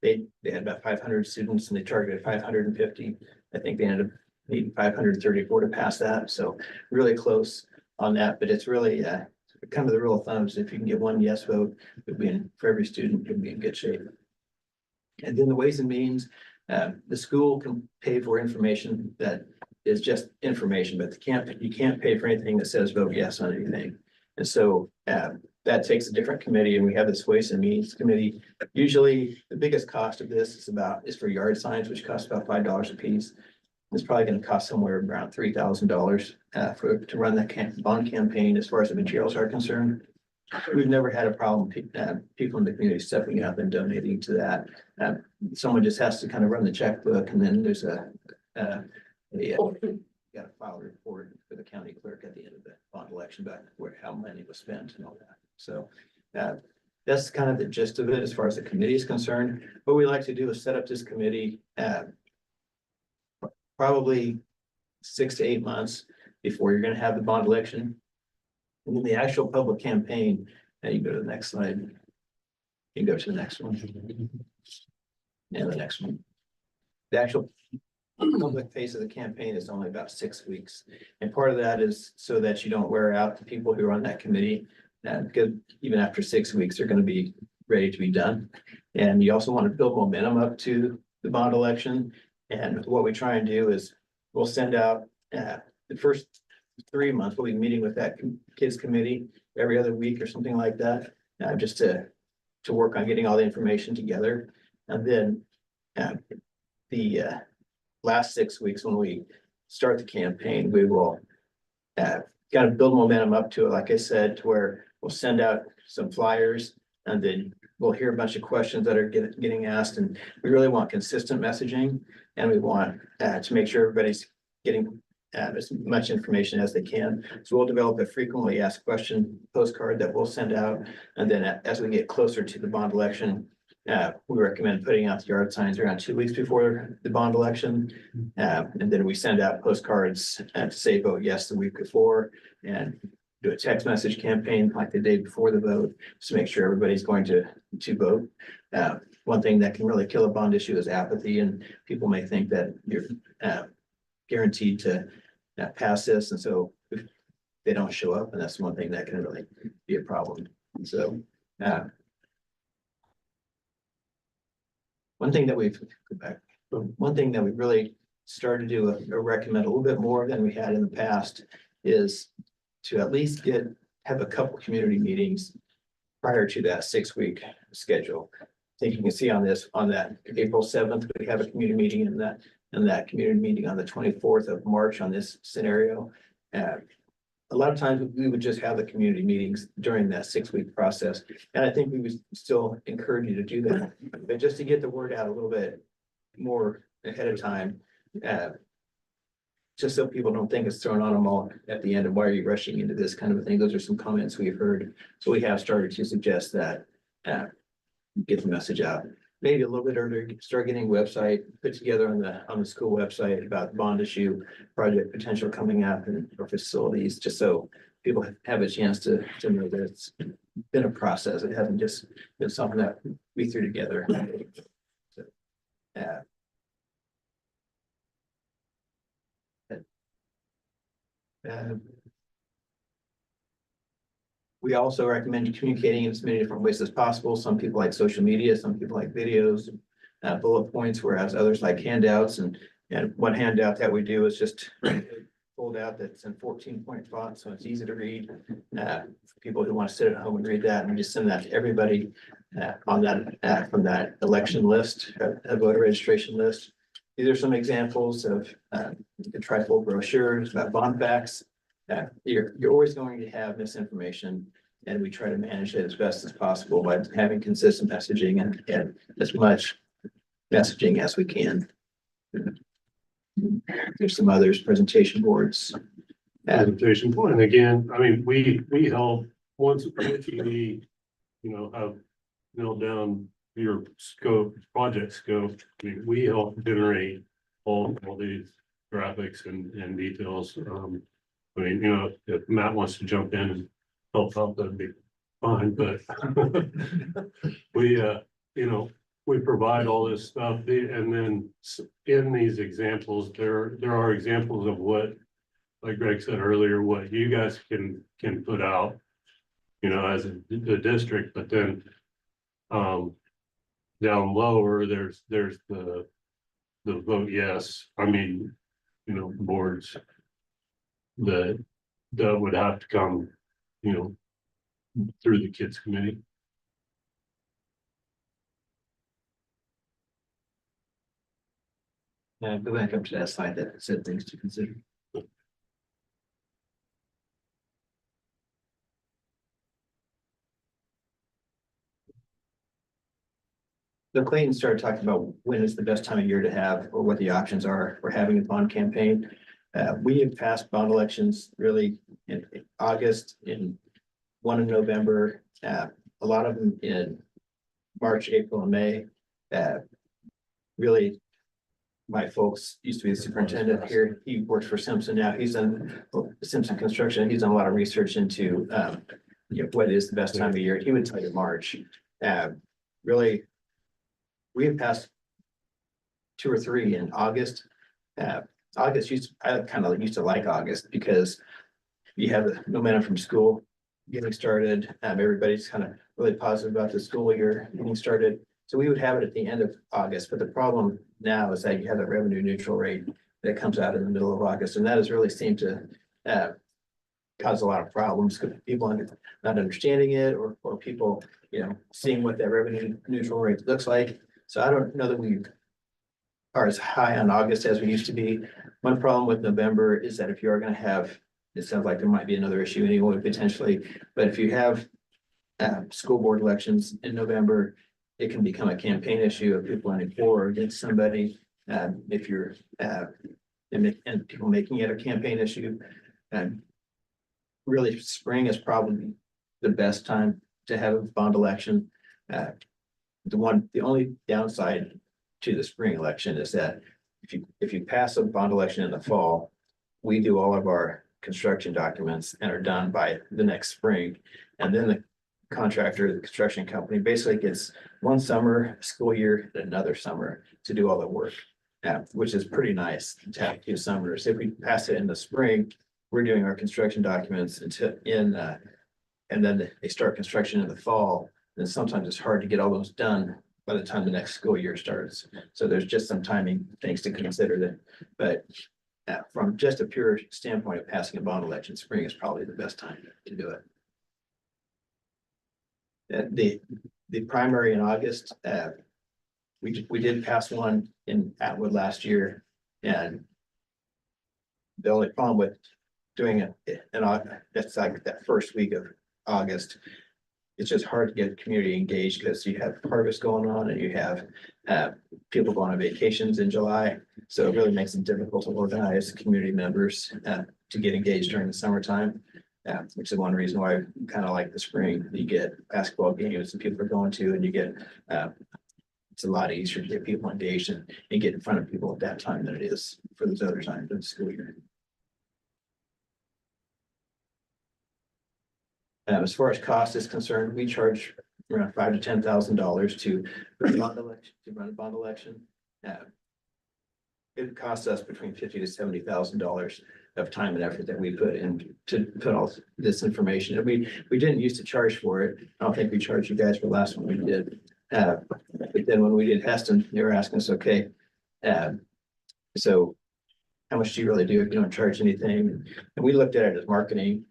they had about 500 students, and they targeted 550. I think they ended up needing 534 to pass that. So really close on that, but it's really kind of the rule of thumb is if you can get one yes vote, for every student, you'll be in good shape. And then the ways and means, the school can pay for information that is just information, but you can't pay for anything that says vote yes on anything. And so that takes a different committee, and we have this Ways and Means Committee. Usually the biggest cost of this is for yard signs, which costs about $5 a piece. It's probably going to cost somewhere around $3,000 to run that bond campaign as far as the materials are concerned. We've never had a problem, people in the community stepping up and donating to that. Someone just has to kind of run the checkbook, and then there's got to file a report for the county clerk at the end of the bond election about how money was spent and all that. So that's kind of the gist of it as far as the committee is concerned. What we like to do is set up this committee probably 6 to 8 months before you're going to have the bond election. And then the actual public campaign, and you go to the next slide. You can go to the next one. And the next one. The actual public phase of the campaign is only about 6 weeks. And part of that is so that you don't wear out the people who are on that committee. Because even after 6 weeks, they're going to be ready to be done. And you also want to build momentum up to the bond election. And what we try and do is we'll send out the first 3 months, we'll be meeting with that kids committee every other week or something like that, just to work on getting all the information together. And then the last 6 weeks, when we start the campaign, we will kind of build momentum up to it, like I said, to where we'll send out some flyers, and then we'll hear a bunch of questions that are getting asked. And we really want consistent messaging, and we want to make sure everybody's getting as much information as they can. So we'll develop a frequently asked question postcard that we'll send out. And then as we get closer to the bond election, we recommend putting out the yard signs around 2 weeks before the bond election. And then we send out postcards to say vote yes the week before, and do a text message campaign like the day before the vote, just to make sure everybody's going to vote. One thing that can really kill a bond issue is apathy, and people may think that you're guaranteed to pass this, and so if they don't show up, and that's one thing that can really be a problem. So, one thing that we've, go back, one thing that we really started to do or recommend a little bit more than we had in the past is to at least have a couple community meetings prior to that 6-week schedule. I think you can see on that April 7th, we have a community meeting, and that community meeting on the 24th of March on this scenario. A lot of times we would just have the community meetings during that 6-week process. And I think we would still encourage you to do that, but just to get the word out a little bit more ahead of time. Just so people don't think it's thrown on them all at the end, and why are you rushing into this kind of a thing? Those are some comments we've heard. So we have started to suggest that, get the message out. Maybe a little bit earlier, start getting a website put together on the school website about bond issue, project potential coming up, and our facilities, just so people have a chance to know that it's been a process. It hasn't just been something that we threw together. So, we also recommend communicating in as many different ways as possible. Some people like social media, some people like videos, bullet points, whereas others like handouts. And one handout that we do is just pulled out that's in 14-point font, so it's easy to read. For people who want to sit at home and read that, and we just send that to everybody on that from that election list, a voter registration list. These are some examples of the trifold brochures about bond facts. You're always going to have misinformation, and we try to manage it as best as possible by having consistent messaging and as much messaging as we can. There's some others, presentation boards. Presentation point, and again, I mean, we help once you have nailed down your scope, project scope. I mean, we help generate all these graphics and details. I mean, if Matt wants to jump in and help out, that'd be fine, but we provide all this stuff, and then in these examples, there are examples of what, like Greg said earlier, what you guys can put out, as the district, but then down lower, there's the vote yes. I mean, boards that would have to come, through the kids committee. Go back up to that slide that said things to consider. So Clayton started talking about when is the best time of year to have, or what the options are for having a bond campaign. We have passed bond elections really in August, one in November, a lot of them in March, April, and May. Really, my folks used to be the superintendent here. He works for Simpson now. He's in Simpson Construction. He's done a lot of research into what is the best time of year. He would tell you March. Really, we have passed 2 or 3 in August. I kind of used to like August because you have the momentum from school getting started. Everybody's kind of really positive about the school year getting started. So we would have it at the end of August, but the problem now is that you have the revenue neutral rate that comes out in the middle of August, and that has really seemed to cause a lot of problems because people not understanding it, or people seeing what that revenue neutral rate looks like. So I don't know that we are as high on August as we used to be. One problem with November is that if you are going to have, it sounds like there might be another issue anyway potentially, but if you have school board elections in November, it can become a campaign issue of people running for or against somebody. If you're and people making it a campaign issue, and really spring is probably the best time to have a bond election. The only downside to the spring election is that if you pass a bond election in the fall, we do all of our construction documents and are done by the next spring, and then the contractor, the construction company, basically gets one summer school year and another summer to do all the work. which is pretty nice to have 2 summers. If we pass it in the spring, we're doing our construction documents and then they start construction in the fall. And sometimes it's hard to get all those done by the time the next school year starts. So there's just some timing things to consider that, but from just a pure standpoint of passing a bond election, spring is probably the best time to do it. The primary in August, we did pass one in Atwood last year, and the only problem with doing it, that's like that first week of August, it's just hard to get community engaged because you have harvest going on and you have people going on vacations in July. So it really makes it difficult to organize community members to get engaged during the summertime. Which is one reason why I kind of like the spring. You get basketball games that people are going to, and you get it's a lot easier to get people engaged and get in front of people at that time than it is for those other times of the school year. As far as cost is concerned, we charge around $5,000 to $10,000 to run a bond election. It costs us between $50,000 to $70,000 of time and effort that we put in to put all this information. And we didn't used to charge for it. I don't think we charged you guys for the last one we did. But then when we did Heston, they were asking us, okay, so how much do you really do if you don't charge anything? And we looked at it as marketing.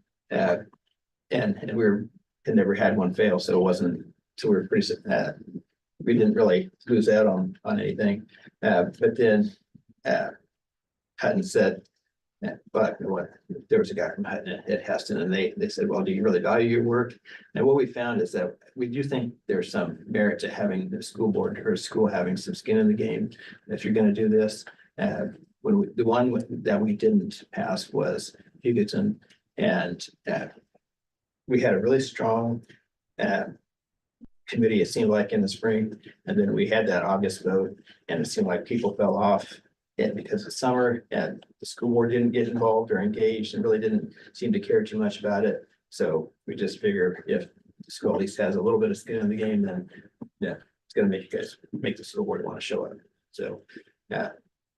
And we never had one fail, so it wasn't, so we were pretty, we didn't really lose out on anything. But then Hutton said, but what, there was a guy from Hutton at Heston, and they said, well, do you really value your work? And what we found is that we do think there's some merit to having the school board or school having some skin in the game if you're gonna do this. The one that we didn't pass was Hugoton, and we had a really strong committee, it seemed like, in the spring, and then we had that August vote, and it seemed like people fell off. And because of summer, and the school board didn't get involved or engaged and really didn't seem to care too much about it. So we just figure if the school at least has a little bit of skin in the game, then yeah, it's gonna make you guys, make the school board want to show up. So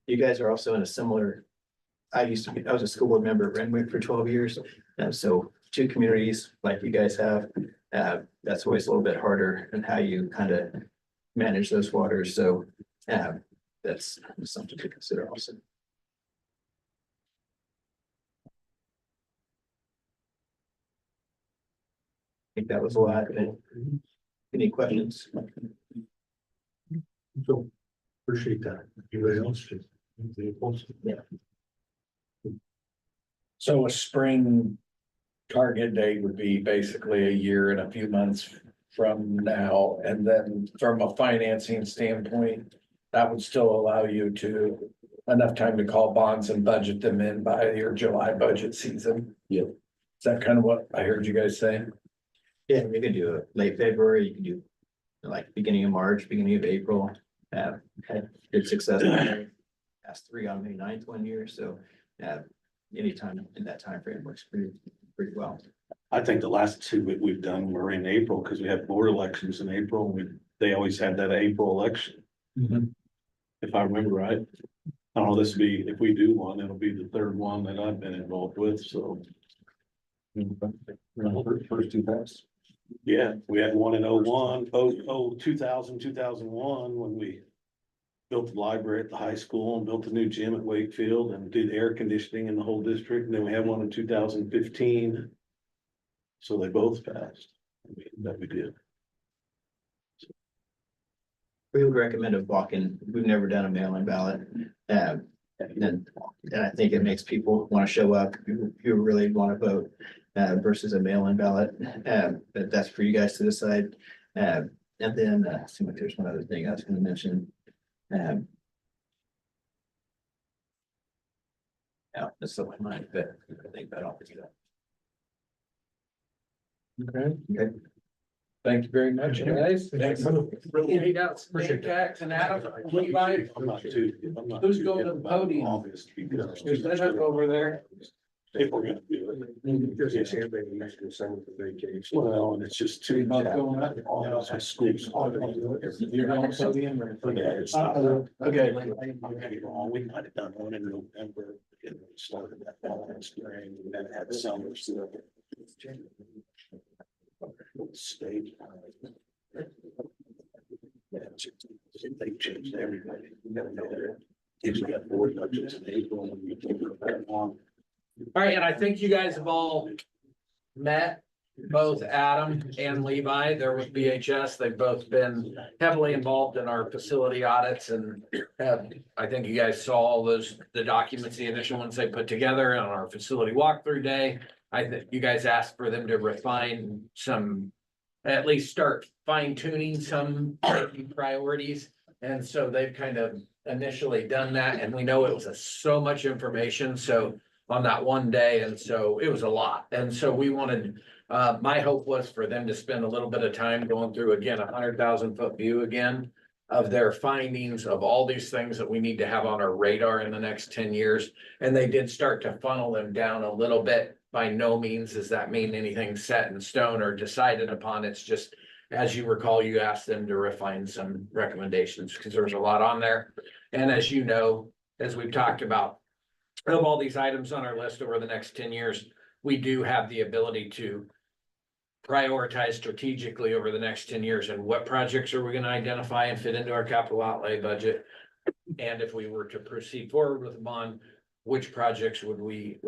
you guys are also in a similar, I was a school board member at Renwick for 12 years. And so 2 communities like you guys have, that's always a little bit harder in how you kind of manage those waters. So that's something to consider also. I think that was a lot. Any questions? So appreciate that. Anybody else? Yeah. So a spring target date would be basically a year and a few months from now. And then from a financing standpoint, that would still allow you to enough time to call bonds and budget them in by your July budget season. Yep. Is that kind of what I heard you guys say? Yeah, you can do it late February, you can do like beginning of March, beginning of April. Had good success. Past 3 on May 9th one year, so anytime in that time frame works pretty well. I think the last 2 we've done were in April because we had board elections in April. They always had that April election. If I remember right. I don't know, this would be, if we do one, it'll be the 3rd one that I've been involved with, so. First 2 passes. Yeah, we had one in 2000, 2001, when we built the library at the high school and built the new gym at Wakefield and did air conditioning in the whole district. And then we had one in 2015. So they both passed. That we did. We would recommend a walk-in. We've never done a mail-in ballot. And I think it makes people want to show up who really want to vote versus a mail-in ballot. But that's for you guys to decide. And then seems like there's one other thing I was going to mention. Yeah, that's so my mind, but I think that I'll do that. Okay. Thank you very much, guys. Thanks. Really Appreciate that. And Adam, Levi, I'm not too. Who's going to the podium? August because. Is that up over there? if we're gonna do it. Because it's everybody needs to send for vacation. Well, and it's just too. Not going up. Schools. You're going to the end. Yeah, it's. Okay. I'm getting wrong, we might have done one in November, and we started that fall and spring, and then had summer. So. State. Yeah, they changed everybody. You gotta know that. If you got board budgets in April, and you take it that long. All right, and I think you guys have all met, both Adam and Levi. They're with BHS. They've both been heavily involved in our facility audits and have, I think you guys saw all those, the documents, the initial ones they put together on our facility walkthrough day. I think you guys asked for them to refine some, at least start fine tuning some priorities. And so they've kind of initially done that, and we know it was so much information, so on that one day, and so it was a lot. And so we wanted, my hope was for them to spend a little bit of time going through again, 100,000-foot view again of their findings of all these things that we need to have on our radar in the next 10 years. And they did start to funnel them down a little bit. By no means does that mean anything set in stone or decided upon. It's just, as you recall, you asked them to refine some recommendations because there's a lot on there. And as you know, as we've talked about, of all these items on our list over the next 10 years, we do have the ability to prioritize strategically over the next 10 years. And what projects are we going to identify and fit into our capital outlay budget? And if we were to proceed forward with the bond, which projects would we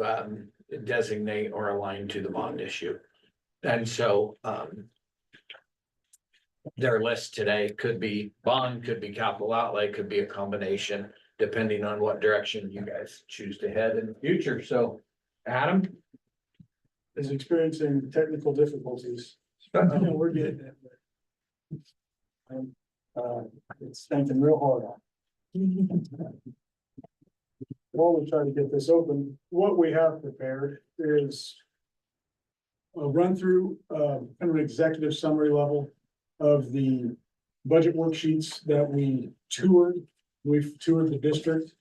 designate or align to the bond issue? And so their list today could be bond, could be capital outlay, could be a combination, depending on what direction you guys choose to head in the future. So, Adam? Is experiencing technical difficulties. We're getting it. It's thinking real hard on. While we try to get this open, what we have prepared is a run through, kind of an executive summary level of the budget worksheets that we toured. We've toured the district,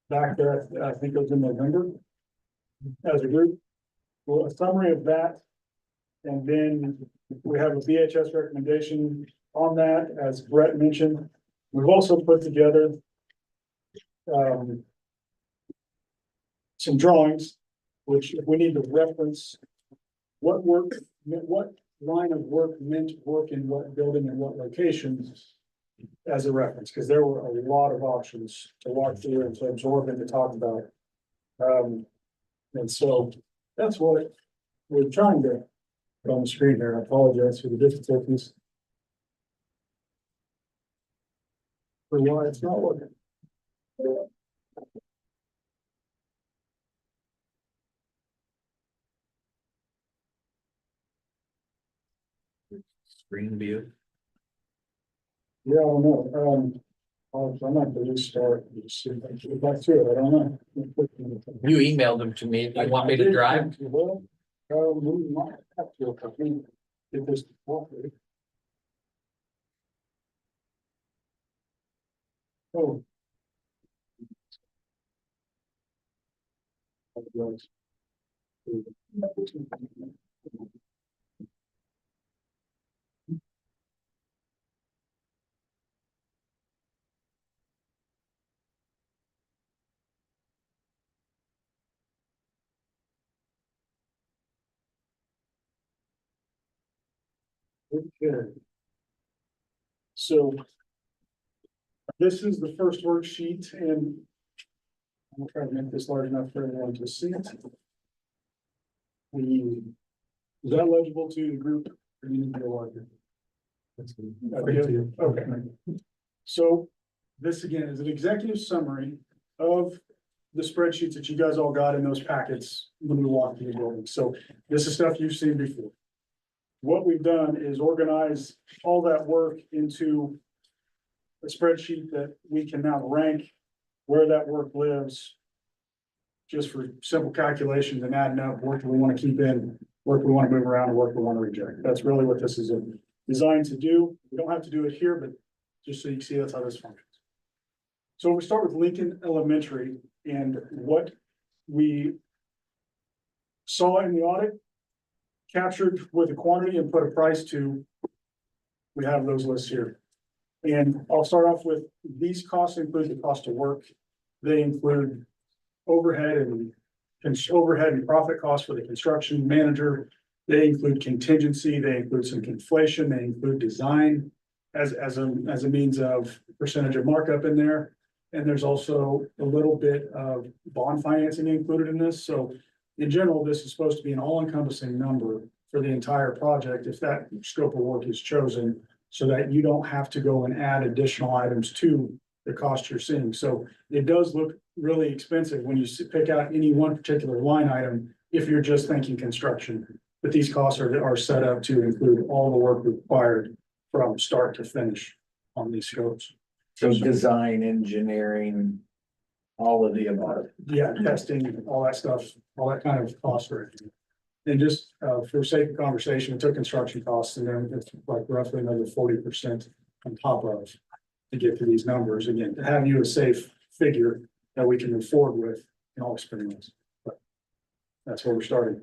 back there, I think it was in November as a group. Well, a summary of that. And then we have a BHS recommendation on that, as Brett mentioned. We've also put together some drawings, which if we need to reference what line of work meant work in what building and what locations as a reference, because there were a lot of options to walk through and to absorb and to talk about. And so that's what we're trying to put on the screen here. I apologize for the difficulties. For why it's not working. Screen view. Yeah, I don't know. I might have to restart. and see if I can get back to it. I don't know. You emailed them to me. You want me to drive? Well, we might have to, I think, get this. Oh. Okay. So this is the first worksheet, and I'm trying to make this large enough for everyone to see it. Is that legible to the group? Or do you need to go larger? Okay. So this again is an executive summary of the spreadsheets that you guys all got in those packets when we walked through the building. So this is stuff you've seen before. What we've done is organize all that work into a spreadsheet that we can now rank where that work lives. Just for simple calculations and adding up, work we want to keep in, work we want to move around, work we want to reject. That's really what this is designed to do. We don't have to do it here, but just so you can see that's how this functions. So we start with Lincoln Elementary, and what we saw in the audit, captured with a quantity and put a price to. We have those lists here. And I'll start off with, these costs include the cost of work. They include overhead and profit costs for the construction manager. They include contingency, they include some inflation, they include design as a means of percentage of markup in there. And there's also a little bit of bond financing included in this. So in general, this is supposed to be an all-encompassing number for the entire project if that scope of work is chosen, so that you don't have to go and add additional items to the cost you're seeing. So it does look really expensive when you pick out any one particular line item if you're just thinking construction. But these costs are set up to include all the work required from start to finish on these scopes. So design, engineering, all of the above. Yeah, testing, all that stuff, all that kind of cost for it. And just for sake of conversation, we took construction costs and then it's like roughly another 40% on top of to get to these numbers. Again, to have you a safe figure that we can move forward with in all experience. But that's where we're starting.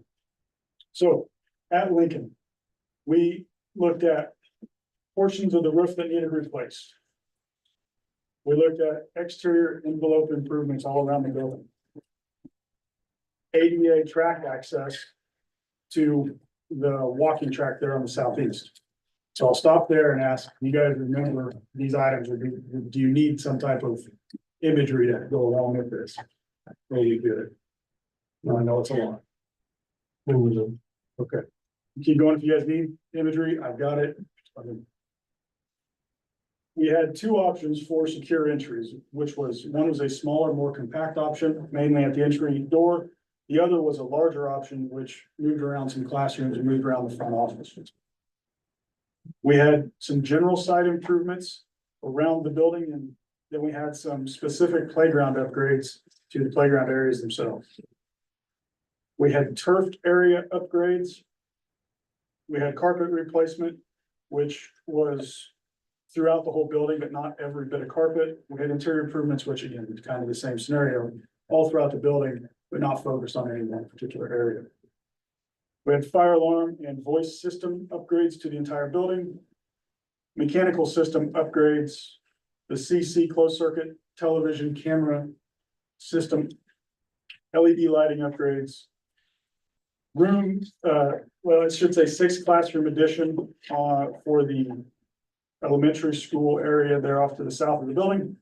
So at Lincoln, we looked at portions of the roof that needed replaced. We looked at exterior envelope improvements all around the building. ADA track access to the walking track there on the southeast. So I'll stop there and ask, you guys remember these items, or do you need some type of imagery to go along with this? Or you get it? I know it's a lot. Okay. Keep going if you guys need imagery, I've got it. We had two options for secure entries, which was, one was a smaller, more compact option, mainly at the entry door. The other was a larger option, which moved around some classrooms and moved around the front office. We had some general site improvements around the building, and then we had some specific playground upgrades to the playground areas themselves. We had turfed area upgrades. We had carpet replacement, which was throughout the whole building, but not every bit of carpet. We had interior improvements, which again, is kind of the same scenario, all throughout the building, but not focused on any one particular area. We had fire alarm and voice system upgrades to the entire building. Mechanical system upgrades, the CC closed circuit, television camera system, LED lighting upgrades. Room, well, it should say 6 classroom addition for the elementary school area there off to the south of the building.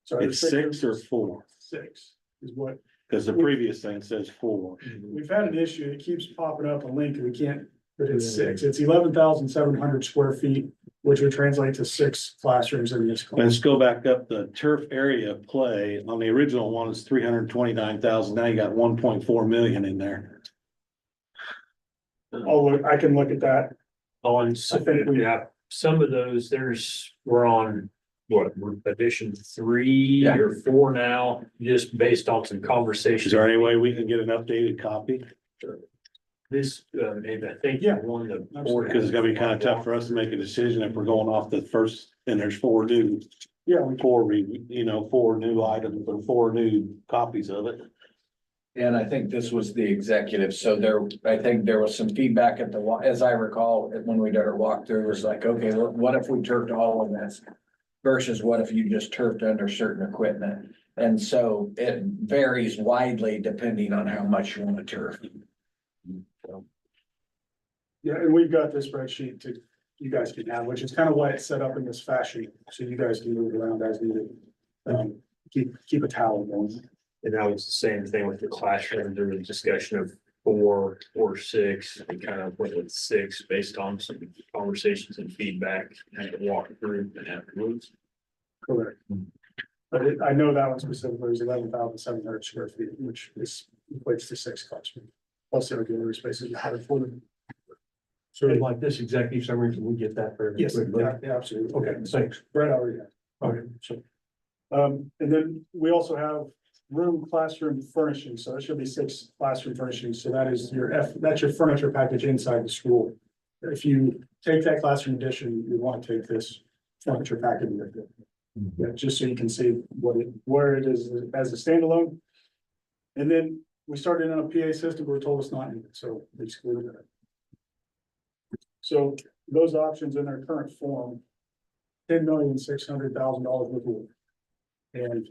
Sorry, It's 6 or 4, 6 is what because the previous thing says 4. we've had an issue. It keeps popping up a link and we can't, but it's 6. It's 11,700 square feet, which would translate to 6 classrooms in this. Let's go back up. The turf area play on the original one is 329,000. Now you got 1.4 million in there. Oh, I can look at that. On, I think we- yeah, some of those, we're on, what, edition 3 Yeah. or 4 now, just based on some conversations. Is there any way we can get an updated copy? This, maybe I think, Yeah. one of the. Absolutely. Because it's gonna be kind of tough for us to make a decision if we're going off the first, and there's 4 new, Yeah, 4 new items or 4 new copies of it. And I think this was the executive, so I think there was some feedback at as I recall, when we did our walkthrough, it was like, okay, what if we turfed all of this? Versus what if you just turfed under certain equipment? And so it varies widely depending on how much you want to turf. yeah, and we've got this spreadsheet to, you guys can have, which is kind of why it's set up in this fashion, so you guys can move around as needed. Keep a tally going. And that was the same thing with the classroom. There was a discussion of 4 or 6, and kind of went with 6 based on some conversations and feedback and walk through and afterwards. Correct. But I know that one specifically is 11,700 square feet, which equates to 6 classrooms. Plus the auxiliary spaces you had for them. So like this executive summary, can we get that for? Yes, everybody? yeah, absolutely. Okay, thanks. Brett already had. Okay, so. And then we also have classroom furnishings. So there should be 6 classroom furnishings. So that is that's your furniture package inside the school. If you take that classroom edition, you want to take this furniture package with it. Yeah, just so you can see where it is as a standalone. And then we started in a PA system, we were told it's not needed, so we excluded it. So those options in their current form, $10,600,000 worth of work. And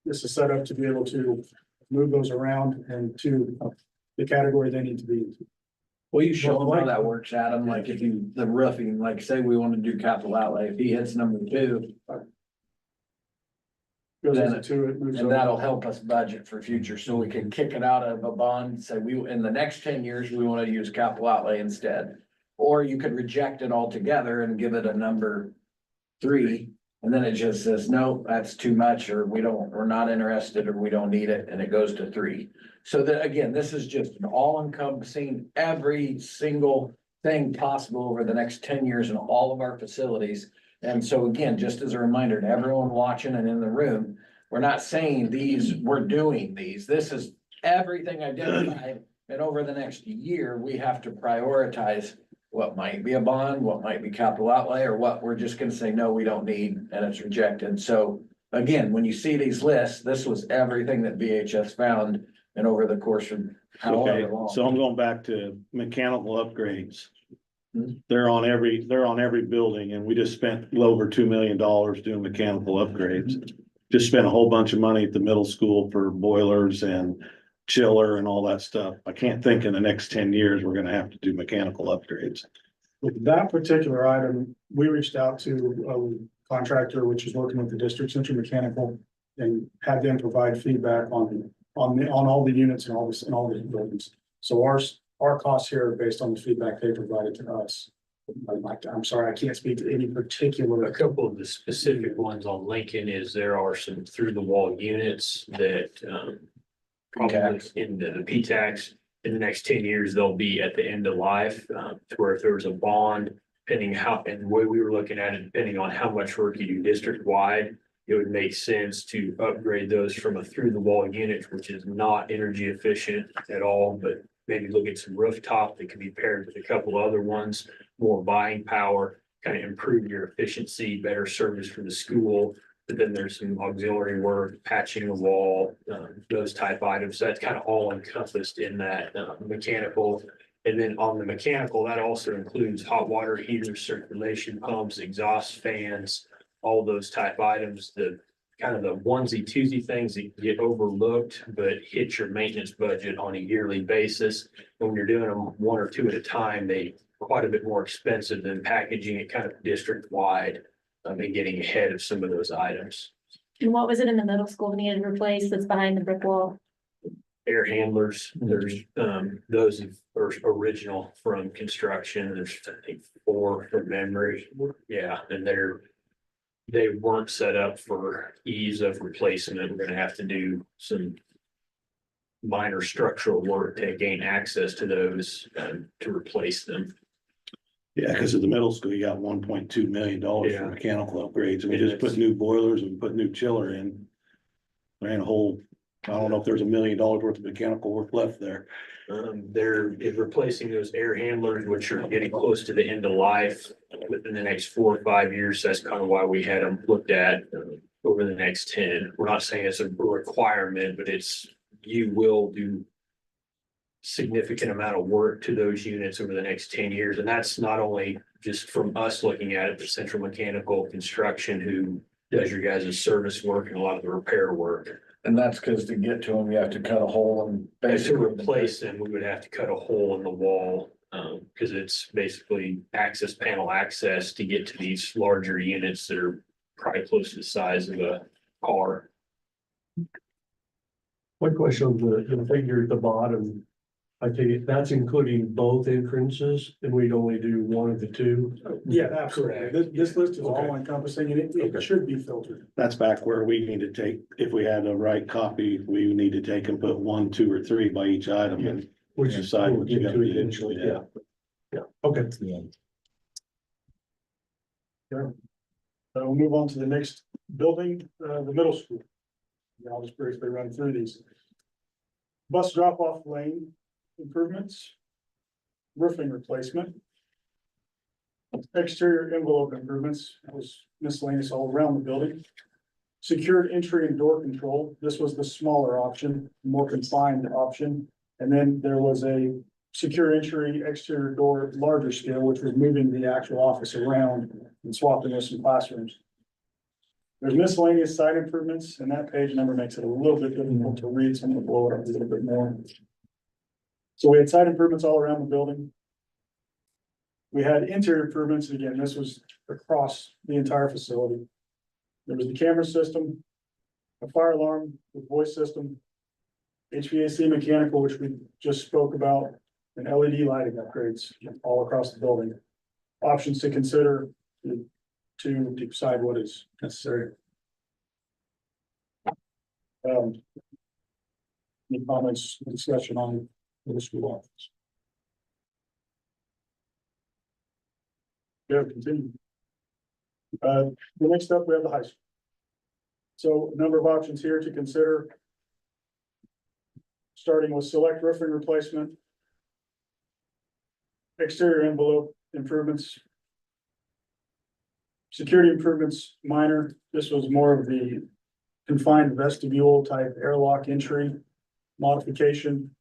this is set up to be able to move those around and to the category they need to be. Will you show them how that works, Adam? Like if you, the roofing, like say we want to do capital outlay, if he hits number 2, Goes Then- into it, moves and over. that'll help us budget for future, so we can kick it out of a bond, say we, in the next 10 years, we want to use capital outlay instead. Or you could reject it altogether and give it a number 3, and then it just says, no, that's too much, or we're not interested, or we don't need it, and it goes to 3. So that, again, this is just an all encompassing, every single thing possible over the next 10 years in all of our facilities. And so again, just as a reminder to everyone watching and in the room, we're not saying these, we're doing these. This is everything identified. And over the next year, we have to prioritize what might be a bond, what might be capital outlay, or what we're just gonna say, no, we don't need, and it's rejected. So again, when you see these lists, this was everything that VHS found and over the course of Okay, however long. so I'm going back to mechanical upgrades. Hmm. They're on every building, and we just spent a little over $2 million doing mechanical upgrades. Just spent a whole bunch of money at the middle school for boilers and chiller and all that stuff. I can't think in the next 10 years, we're gonna have to do mechanical upgrades. With that particular item, we reached out to a contractor, which is working with the district central mechanical, and had them provide feedback on all the units and all the buildings. So our costs here are based on the feedback they provided to us. I'm sorry, I can't speak to any particular. A couple of the specific ones on Lincoln is there are some through the wall units that probably in the P-tax in the next 10 years, they'll be at the end of life, to where if there was a bond, depending how, and the way we were looking at it, depending on how much work you do district wide, it would make sense to upgrade those from a through the wall unit, which is not energy efficient at all, but maybe look at some rooftop that can be paired with a couple other ones, more buying power, kind of improve your efficiency, better service for the school. But then there's some auxiliary work, patching a wall, those type items. That's kind of all encompassed in that mechanical. And then on the mechanical, that also includes hot water heaters, circulation pumps, exhaust fans, all those type items. The kind of the onesie twosie things that get overlooked, but hit your maintenance budget on a yearly basis. When you're doing them 1 or 2 at a time, they quite a bit more expensive than packaging it kind of district wide. And getting ahead of some of those items. And what was it in the middle school needed replaced that's behind the brick wall? Air handlers, there's those are original from construction. There's, I think, 4 from memory. Yeah, and they weren't set up for ease of replacement. We're gonna have to do some minor structural work to gain access to those to replace them. Yeah, because at the middle school, you got $1.2 million Yeah. for mechanical upgrades, and we And just put it's- new boilers and put new chiller in. Ran a whole, I don't know if there's $1 million worth of mechanical work left there. They're replacing those air handlers, which are getting close to the end of life within the next 4 or 5 years. That's kind of why we had them looked at over the next 10. We're not saying it's a requirement, but you will do significant amount of work to those units over the next 10 years. And that's not only just from us looking at it, but Central Mechanical Construction, who does your guys' service work and a lot of the repair work. And that's because to get to them, you have to cut a hole and To basically replace them, we would have to cut a hole in the wall, because it's basically access panel access to get to these larger units that are probably close to the size of a car. One question on the figure at the bottom. I take it that's including both entrances and we'd only do one of the 2. Yeah, absolutely. This list is all encompassing and it should be filtered. That's back where we need to take, if we had the right copy, we need to take and put 1, 2, or 3 by each item and Which decide we'll what you get gotta to do. eventually, Yeah. yeah. Okay. We'll move on to the next building, the middle school. I'll just briefly run through these. Bus drop-off lane improvements, roofing replacement, exterior envelope improvements, that was miscellaneous all around the building. secured entry and door control. This was the smaller option, more confined option. And then there was a secure entry, exterior door, larger scale, which was moving the actual office around and swapping with some classrooms. There's miscellaneous site improvements, and that page number makes it a little bit difficult to read, so I'm gonna blow it up a little bit more. So we had site improvements all around the building. We had interior improvements, and again, this was across the entire facility. There was the camera system, a fire alarm with voice system, HVAC mechanical, which we just spoke about, and LED lighting upgrades all across the building. Options to consider to decide what is necessary. Any comments, discussion on the school office? Yeah, continue. The next up, we have the high school. So a number of options here to consider. Starting with select roofing replacement. Exterior envelope improvements. Security improvements, minor. This was more of the confined vestibule type airlock entry modification.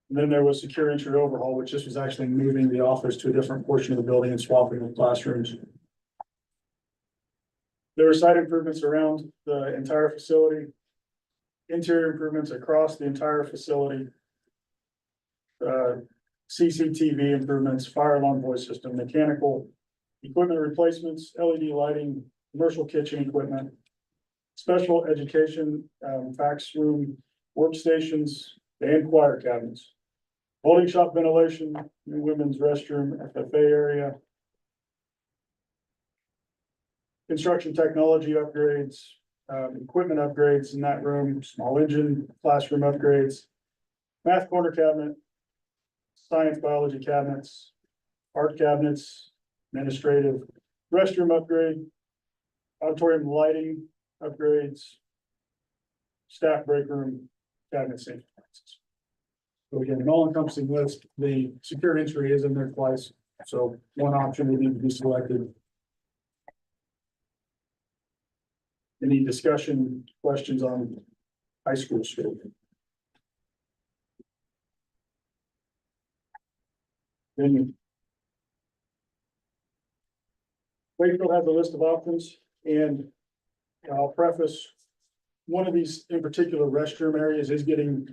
And then there was secure entry overhaul, which this was actually moving the office to a different portion of the building and swapping with classrooms. There were site improvements around the entire facility. Interior improvements across the entire facility. CCTV improvements, fire alarm voice system, mechanical equipment replacements, LED lighting, commercial kitchen equipment, special education, fax room, workstations, and choir cabinets. Holding shop ventilation, new women's restroom, FFA area. Construction technology upgrades, equipment upgrades in that room, small engine, classroom upgrades. Math corner cabinet, science biology cabinets, art cabinets, administrative restroom upgrade, auditorium lighting upgrades, staff break room, cabinet safety. So again, an all-encompassing list. The secure entry is in there twice, so one option will need to be selected. Any discussion, questions on high school scope? Then Wakefield has a list of options, and I'll preface, one of these in particular restroom areas is getting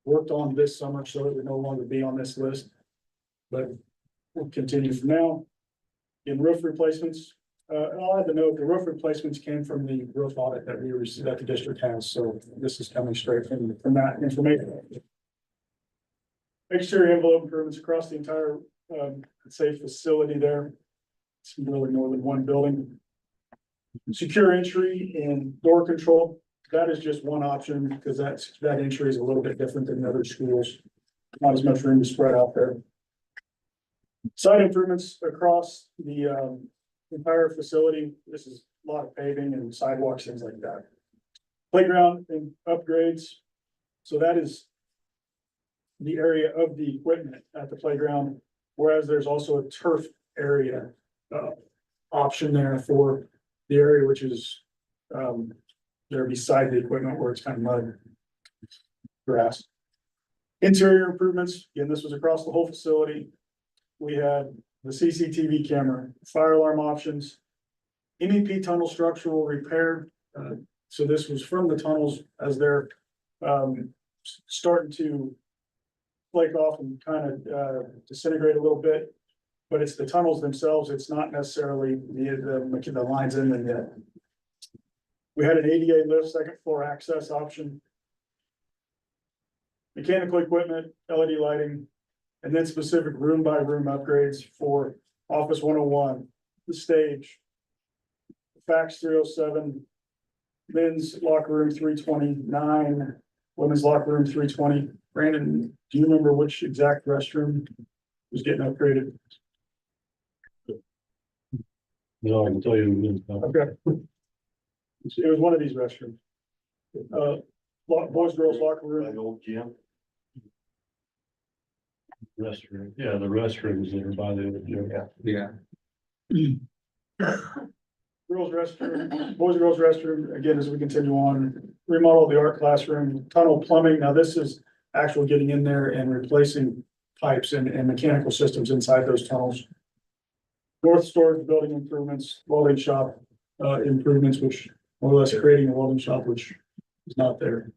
worked on this summer, so it would no longer be on this list. But we'll continue from now. In roof replacements, I'll add the note, the roof replacements came from the roof audit that we received, that the district has, so this is coming straight from that information. Exterior envelope improvements across the entire, safe facility there. It's really more than one building. Secure entry and door control, that is just one option, because that entry is a little bit different than the other schools. Not as much room to spread out there. Site improvements across the, entire facility. This is a lot of paving and sidewalks, things like that. Playground and upgrades. So that is the area of the equipment at the playground, whereas there's also a turf area option there for the area, which is there beside the equipment where it's kind of mud, grass. Interior improvements, again, this was across the whole facility. We had the CCTV camera, fire alarm options, MEP tunnel structural repair. So this was from the tunnels as they're starting to flake off and kind of disintegrate a little bit. But it's the tunnels themselves. It's not necessarily the lines in them yet. We had an ADA lift, second floor access option. Mechanical equipment, LED lighting, and then specific room by room upgrades for Office 101, the stage, fax 307, men's locker room 329, women's locker room 320. Brandon, do you remember which exact restroom was getting upgraded? No, I can tell you. Okay. It was one of these restrooms. Boys, girls locker room. Old gym. Restroom, yeah, the restrooms that are by the old gym. Yeah. girls restroom, boys and girls restroom, again, as we continue on, remodel the art classroom, tunnel plumbing. Now this is actual getting in there and replacing pipes and mechanical systems inside those tunnels. North storage building improvements, welding shop, improvements, which more or less creating a welding shop, which is not there.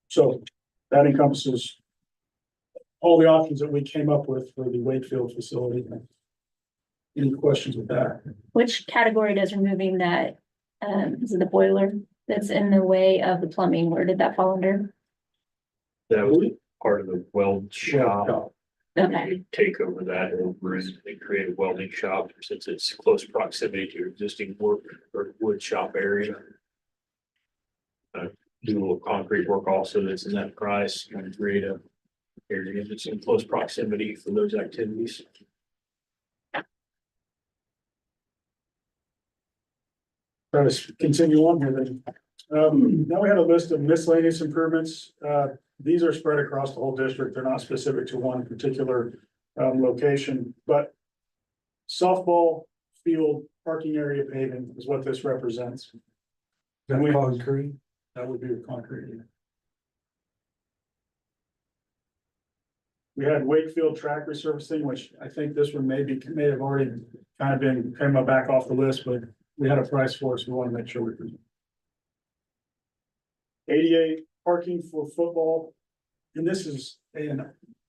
So that encompasses all the options that we came up with for the Wakefield facility. Any questions with that? Which category does removing that, is it the boiler that's in the way of the plumbing? Where did that fall under? That was part of the weld shop. Okay, Take over that over and create a welding shop since it's close proximity to your existing work or wood shop area. Do a little concrete work also that's in that price and create a area that's in close proximity for those activities. Try to continue on here then. Now we had a list of miscellaneous improvements. These are spread across the whole district. They're not specific to one particular location, but softball field parking area paving is what this represents. That concrete? That would be with concrete. We had Wakefield track resurfacing, which I think this one may have already kind of came back off the list, but we had a price for it, so we want to make sure we can. ADA parking for football, and this is, and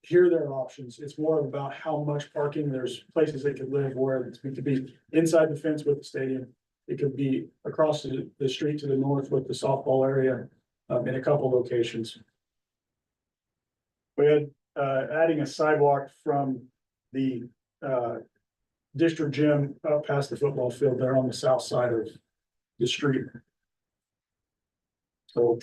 here are their options. It's more about how much parking. There's places they could live where it could be inside the fence with the stadium. It could be across the street to the north with the softball area, in a couple locations. We had, adding a sidewalk from the, district gym up past the football field there on the south side of the street. So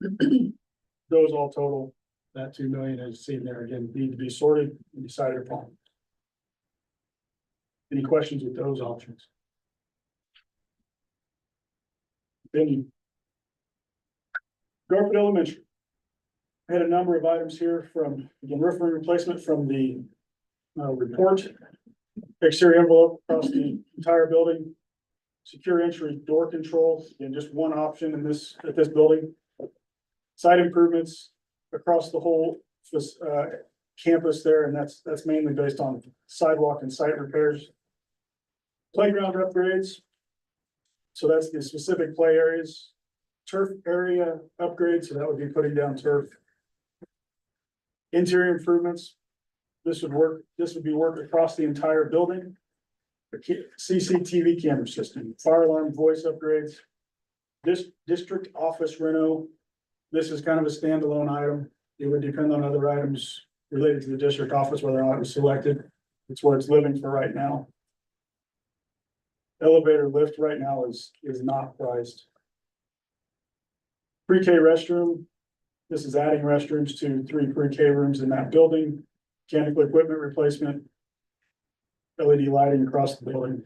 those all total, that 2 million is seen there again, need to be sorted and decided upon. Any questions with those options? Then Garfield Elementary. I had a number of items here from, again, roof replacement from the report. Exterior envelope across the entire building. Secure entry door control, and just one option in this, at this building. Site improvements across the whole campus there, and that's mainly based on sidewalk and site repairs. Playground upgrades. So that's the specific play areas. Turf area upgrades, so that would be putting down turf. Interior improvements. This would be work across the entire building. The CCTV camera system, fire alarm voice upgrades. This district office reno. This is kind of a standalone item. It would depend on other items related to the district office, whether or not it was selected. It's where it's living for right now. Elevator lift right now is not priced. Pre-K restroom. This is adding restrooms to 3 pre-K rooms in that building. Mechanical equipment replacement. LED lighting across the building.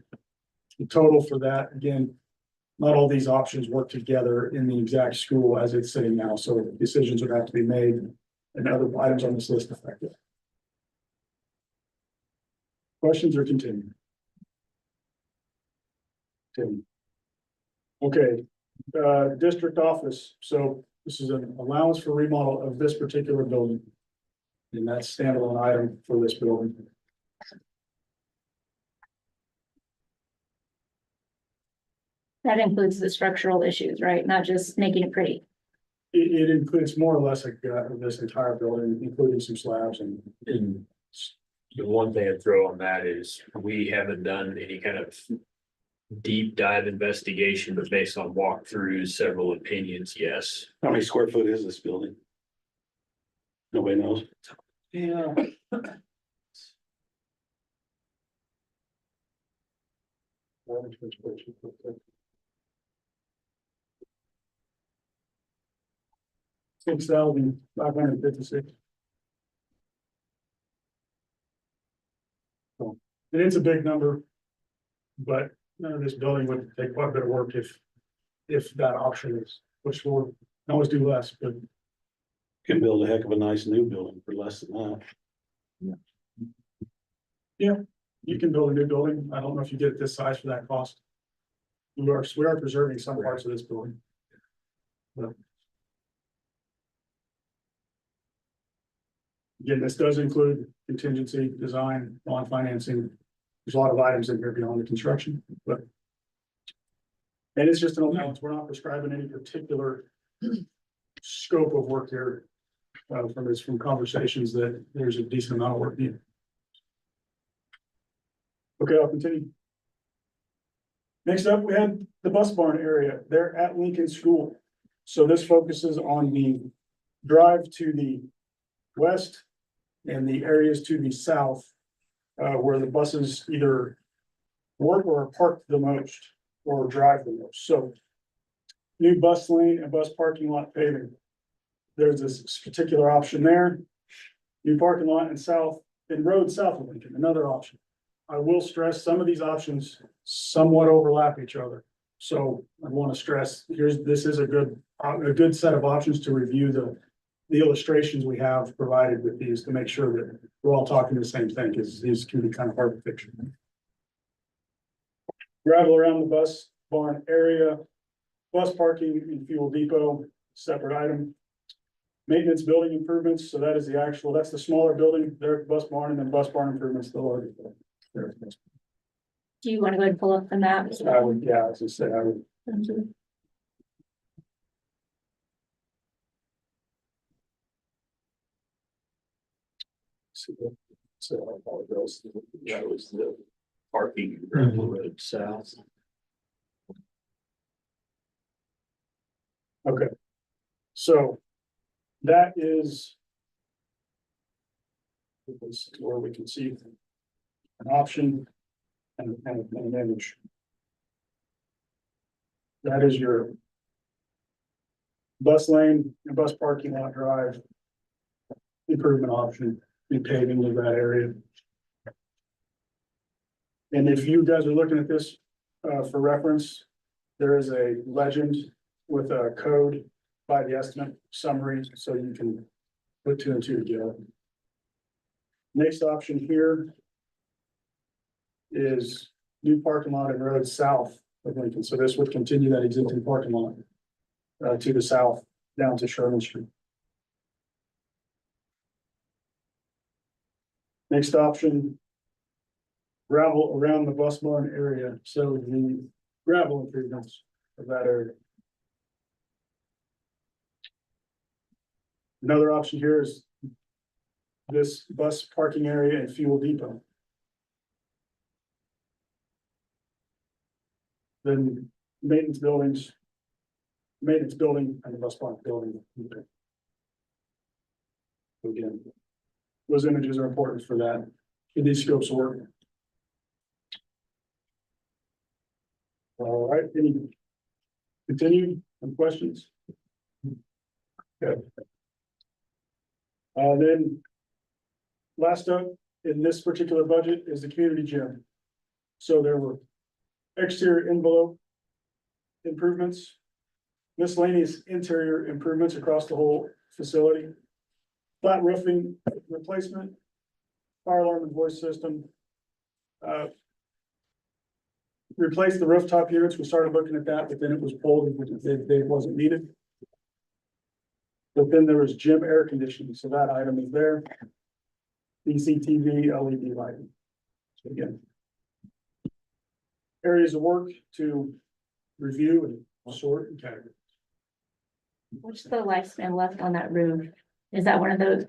The total for that, again, not all these options work together in the exact school as it's sitting now, so decisions would have to be made and other items on this list affected. Questions or continue? Tim. Okay, district office. So this is an allowance for remodel of this particular building. And that's standalone item for this building. that includes the structural issues, right? Not just making it pretty. It includes more or less like, this entire building, including some slabs and. And the one thing I'd throw on that is we haven't done any kind of deep dive investigation, but based on walkthroughs, several opinions, yes. How many square foot is this building? Nobody knows. Yeah. 6,556. So, and it's a big number. But this building would take quite a bit of work if that option is, which we'll always do less, but. Can build a heck of a nice new building for less than that. Yeah, You can build a new building. I don't know if you get it this size for that cost. We are preserving some parts of this building. Again, this does include contingency, design, bond financing. There's a lot of items in here beyond the construction, but. And it's just an allowance. We're not prescribing any particular scope of work here. From conversations that there's a decent amount of work needed. Okay, I'll continue. Next up, we had the bus barn area there at Lincoln School. So this focuses on the drive to the west and the areas to the south, where the buses either work or are parked the most or drive the most. So new bus lane and bus parking lot paving. There's this particular option there. New parking lot and road south of Lincoln, another option. I will stress some of these options somewhat overlap each other. So I want to stress this is a good set of options to review the illustrations we have provided with these to make sure that we're all talking the same thing, because these can be kind of hard to picture. Gravel around the bus barn area, bus parking and fuel depot, separate item. Maintenance building improvements, so that is that's the smaller building there at the bus barn, and then bus barn improvements, the larger building. Do you want to go and pull up the map? I would, yeah, as I said, I would. So I apologize. That was the parking gravel road south. Okay. So that is where we can see an option and an image. That is your bus lane and bus parking lot drive improvement option, be paving of that area. And if you guys are looking at this for reference, there is a legend with a code by the estimate summary, so you can put two and two together. Next option here is new parking lot and road south of Lincoln. So this would continue that existing parking lot to the south down to Sherman Street. Next option, gravel around the bus barn area. So the gravel improvements of that area. Another option here is this bus parking area and fuel depot. Then maintenance building and the bus barn building. Again, those images are important for that, for these scopes of work. All right, any questions? Okay. Then last up in this particular budget is the community gym. So there were exterior envelope improvements, miscellaneous interior improvements across the whole facility, flat roofing replacement, fire alarm and voice system. Replace the rooftop units. We started looking at that, but then it was pulled because it wasn't needed. But then there was gym air conditioning, so that item is there. CCTV, LED lighting. So again, areas of work to review and sort and categorize. What's the lifespan left on that roof? Is that one of those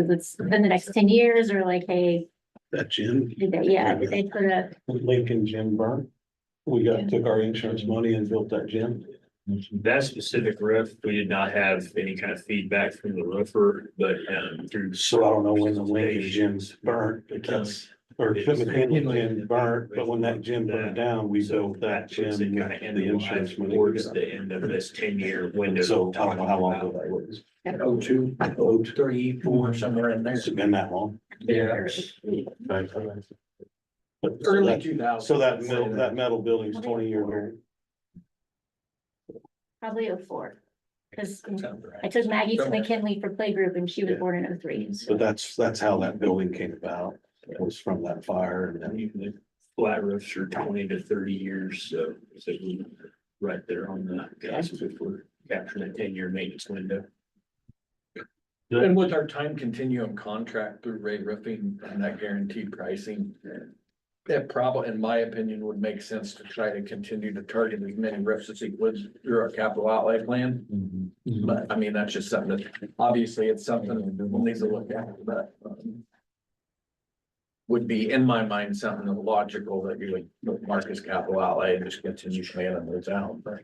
that's within the next 10 years, or like, hey, That gym, did they put a, Lincoln Gym burn. Took our insurance money and built that gym. That specific roof, we did not have any kind of feedback from the roofer, but through. So I don't know when the Lincoln Gym's burnt, because, or the McKinley Gym burnt, but when that gym burned down, we built that gym with Kind of end the of insurance life money. towards the end of this 10-year window. So I don't know how long ago that was. 02, 03, 04, somewhere in there. It's been that long. Yeah. But Early 2000s. So that metal building's 20 years old. probably 04? Because Sounds I right. took Maggie to Somewhere. McKinley for playgroup and she was Yeah. born in 03. But that's how that building came about. It was from that fire and then. The flat roofs are 20 to 30 years, so we right there on the cusp if we're capturing a 10-year maintenance window. And with our time continuum contract through Ray Roofing and that guaranteed pricing. It probably, in my opinion, would make sense to try to continue to target as many roofs as we would through our capital outlay plan. But I mean, that's just something that, obviously, it's something we'll need to look at, but. Would be, in my mind, something logical that you would mark as capital outlay and just continue paying them those out, but.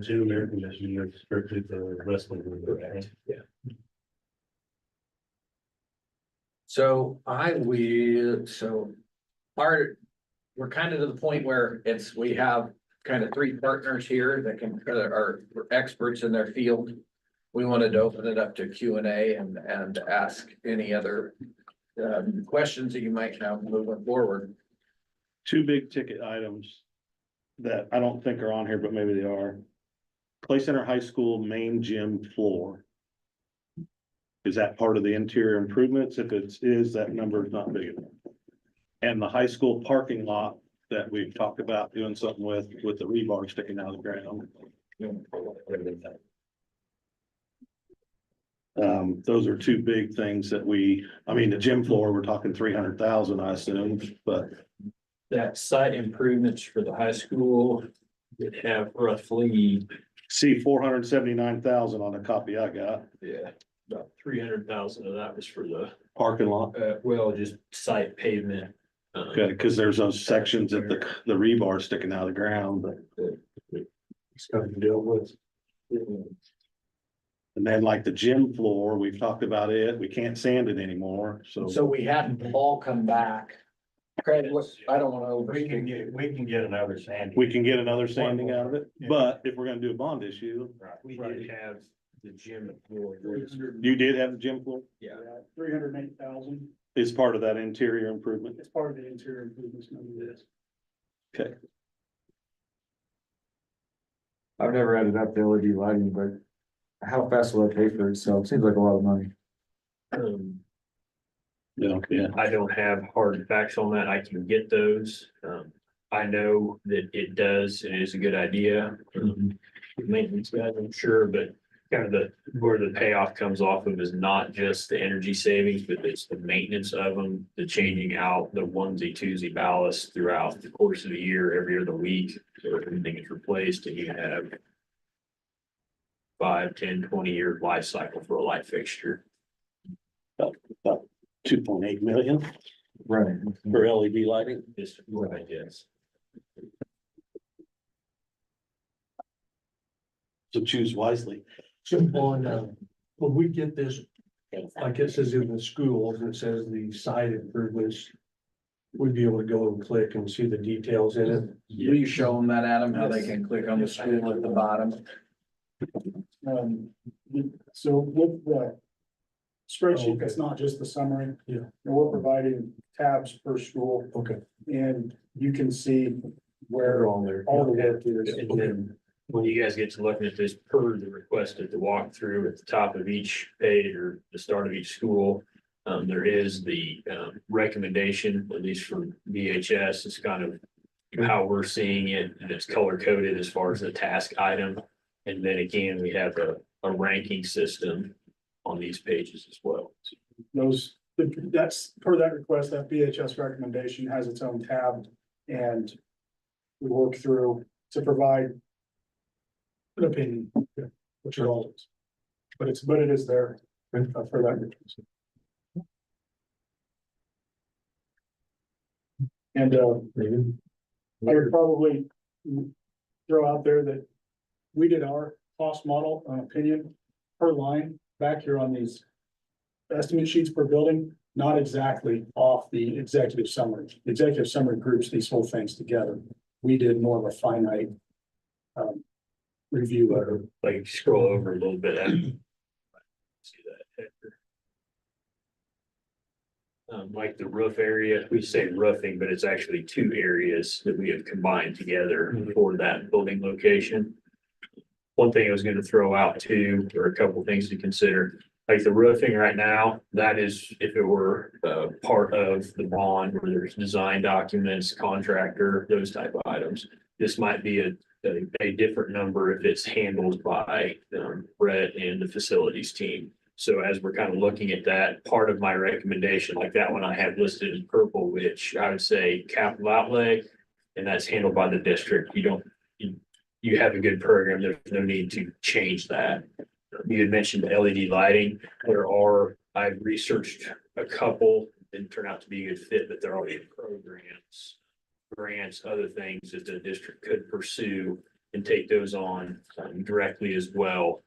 Two air conditioners strictly for wrestling. Correct. Yeah. So we're kind of to the point where we have kind of three partners here that are experts in their field. We wanted to open it up to Q&A and ask any other questions that you might have moving forward. Two big ticket items that I don't think are on here, but maybe they are. Clay Center High School main gym floor. Is that part of the interior improvements? If it is, that number is not big enough. And the high school parking lot that we've talked about doing something with the rebar sticking out of the ground. Those are two big things that the gym floor, we're talking 300,000, I assume, but. That site improvements for the high school would have roughly, See 479,000 on the copy I got, about 300,000 of that was for the, parking lot. just site pavement. Okay, cause there's those sections that the rebar sticking out of the ground, but. It's got to deal with. And then like the gym floor, we've talked about it, we can't sand it anymore, So we had Paul come back. Craig, I don't want to We overspeak. can get another sanding. we can get another sanding out of it, but if we're gonna do a bond issue, We did have the gym floor. you did have the gym floor, Yeah. 308,000 is part of that interior improvement. is part of the interior improvements number this. Okay, I've never added up the LED lighting, but how fast will it pay for itself? Seems like a lot of money. yeah, I don't have hard facts on that. I can get those. I know that it does, and it is a good idea. Maintenance guys, I'm sure, but kind of where the payoff comes off of is not just the energy savings, but it's the maintenance of them, the changing out the onesie, twosie ballast throughout the course of the year, every other week. So everything is replaced and you have 5, 10, 20-year life cycle for a light fixture. 2.8 million Right. for LED lighting. Just what I guess. So choose wisely. So on, when we get this, like it says in the schools, and it says the site improvements. We'd be able to go and click and see the details in it. Will you show them that, Adam, how they can click on the school at the bottom? So with the spreadsheet, it's not just the summary. Yeah. And we're providing tabs per school, Okay. and you can see where They're all there. all the work is. And then when you guys get to looking at this per the requested to walk through at the top of each page or the start of each school, there is the recommendation, at least for VHS, it's kind of how we're seeing it, and it's color coded as far as the task item. And then again, we have a ranking system on these pages as well. That's per that request, that VHS recommendation has its own tab, and we work through to provide an opinion, which it all is. But it is there for that request. And I would probably throw out there that we did our cost model opinion per line back here on these estimate sheets per building, not exactly off the executive summary. The executive summary groups these whole things together. We did more of a finite review of it. Like scroll over a little bit. See that. Like the roof area, we say roofing, but it's actually two areas that we have combined together for that building location. One thing I was going to throw out too, or a couple of things to consider. Like the roofing right now, that is, if it were part of the bond where there's design documents, contractor, those type of items. This might be a different number if it's handled by Brett and the facilities team. So as we're kind of looking at that, part of my recommendation, like that one I have listed in purple, which I would say capital outlay, and that's handled by the district. You have a good program. There's no need to change that. You had mentioned LED lighting. I've researched a couple, didn't turn out to be a good fit, but there are programs, grants, other things that the district could pursue and take those on directly as well.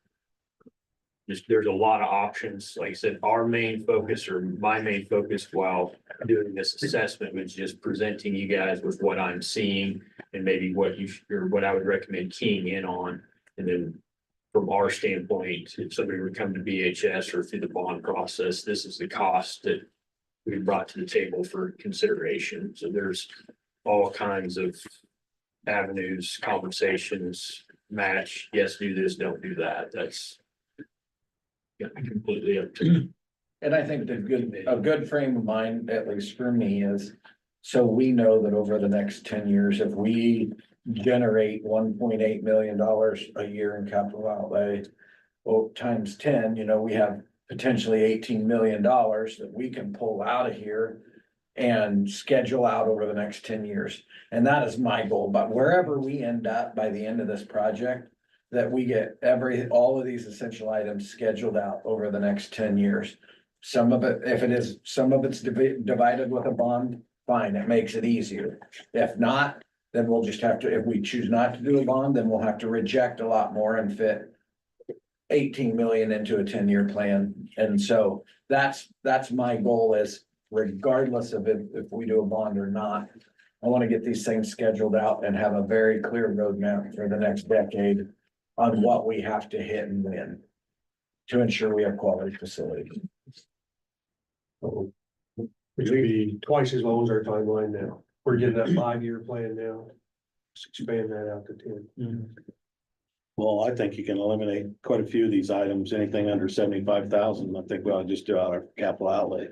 There's a lot of options. Like I said, our main focus, or my main focus while doing this assessment, was just presenting you guys with what I'm seeing and maybe what I would recommend keying in on. And then from our standpoint, if somebody would come to BHS or through the bond process, this is the cost that we brought to the table for consideration. So there's all kinds of avenues, conversations, match, yes, do this, don't do that. That's completely up to you. And I think a good frame of mind, at least for me, is so we know that over the next 10 years, if we generate $1.8 million a year in capital outlay, well, times 10, we have potentially $18 million that we can pull out of here and schedule out over the next 10 years. And that is my goal. But wherever we end up by the end of this project, that we get all of these essential items scheduled out over the next 10 years. Some of it's divided with a bond, fine, it makes it easier. If not, then we'll just have to, if we choose not to do a bond, then we'll have to reject a lot more and fit 18 million into a 10-year plan. And so that's my goal, is regardless of if we do a bond or not, I want to get these things scheduled out and have a very clear roadmap for the next decade on what we have to hit and win to ensure we have quality facilities. Which would be twice as long as our timeline now. We're getting that 5-year plan now. Let's expand that out to 10. Well, I think you can eliminate quite a few of these items, anything under 75,000. I think we ought to just do our capital outlay.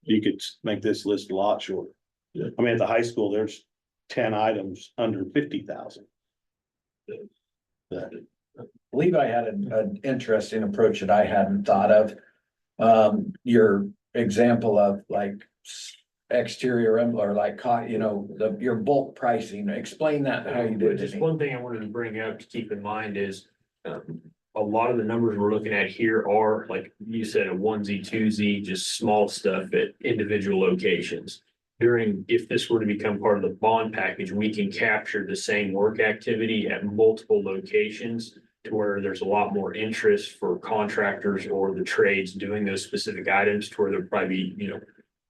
You could make this list a lot shorter. I mean, at the high school, there's 10 items under 50,000. Levi had an interesting approach that I hadn't thought of. Your example of like exterior or like, your bulk pricing, explain that, how you did Just it. one thing I wanted to bring up to keep in mind is a lot of the numbers we're looking at here are, like you said, a onesie, twosie, just small stuff at individual locations. If this were to become part of the bond package, we can capture the same work activity at multiple locations to where there's a lot more interest for contractors or the trades doing those specific items, to where there'll probably be,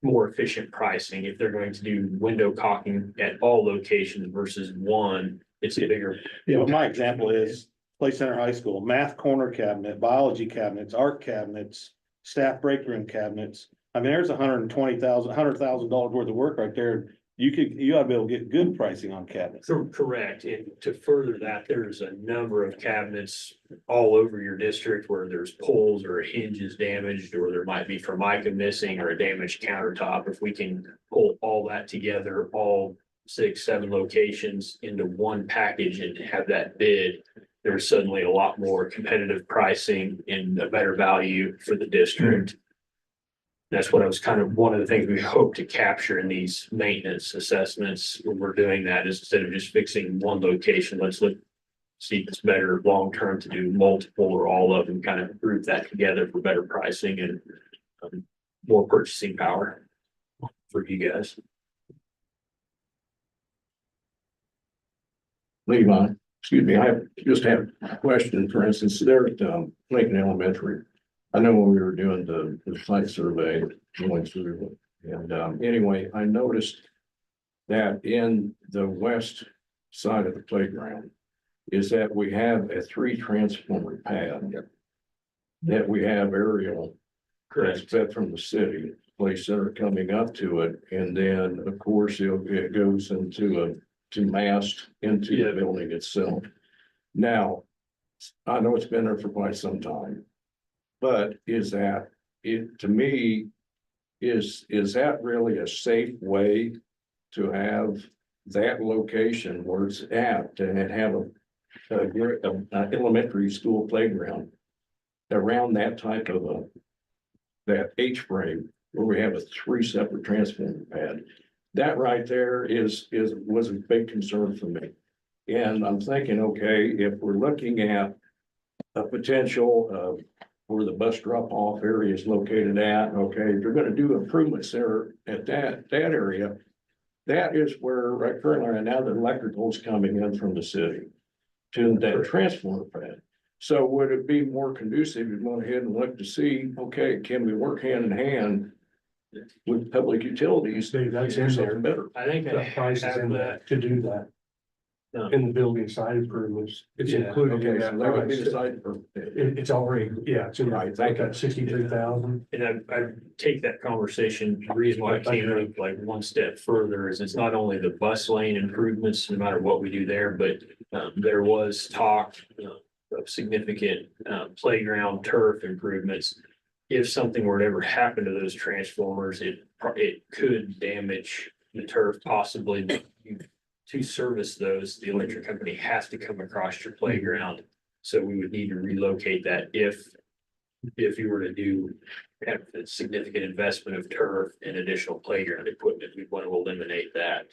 more efficient pricing. If they're going to do window caulking at all locations versus one, it's a bigger. Yeah, but my example is Play Center High School, math corner cabinet, biology cabinets, art cabinets, staff break room cabinets. I mean, there's $100,000 worth of work right there. You ought to be able to get good pricing on cabinets. Correct. And to further that, there's a number of cabinets all over your district where there's pulls or a hinge is damaged, or there might be formica missing or a damaged countertop. If we can pull all that together, all 6, 7 locations into one package and have that bid, there's suddenly a lot more competitive pricing and a better value for the district. That's what I was kind of, one of the things we hope to capture in these maintenance assessments when we're doing that, is instead of just fixing one location, let's see if it's better long-term to do multiple or all of them, kind of group that together for better pricing and more purchasing power for you guys. Levi, excuse me, I just have a question. For instance, there at Lincoln Elementary, I know when we were doing the site survey going through, and anyway, I noticed that in the west side of the playground is that we have a 3 transformer pad that we have aerial that's fed from the city, place that are coming up to it, and then of course it goes into mast into the building itself. Now, I know it's been there for quite some time. But is that, it, to me, is that really a safe way to have that location where it's at and have a elementary school playground around that type of that H-frame where we have a 3 separate transformer pad? That right there was a big concern for me. And I'm thinking, okay, if we're looking at a potential of where the bus drop off area is located at, okay, if you're gonna do improvements there at that area, that is where right currently right now the electrical's coming in from the city to that transformer pad. So would it be more conducive to go ahead and look to see, okay, can we work hand in hand with public utilities? See, that's to do in something there. better. I think I The price is have in that. that to do that. No. In the building side improvements, it's Yeah, included in Okay, so that that would be price. the side for. It's already, yeah, it's in Right, thank you. that 63,000. And I take that conversation, the reason why I came up like one step further is it's not only the bus lane improvements, no matter what we do there, but there was talk of significant playground turf improvements. If something were to ever happen to those transformers, it could damage the turf possibly. To service those, the electric company has to come across your playground. So we would need to relocate that if you were to do kind of a significant investment of turf and additional playground equipment, we'd want to eliminate that.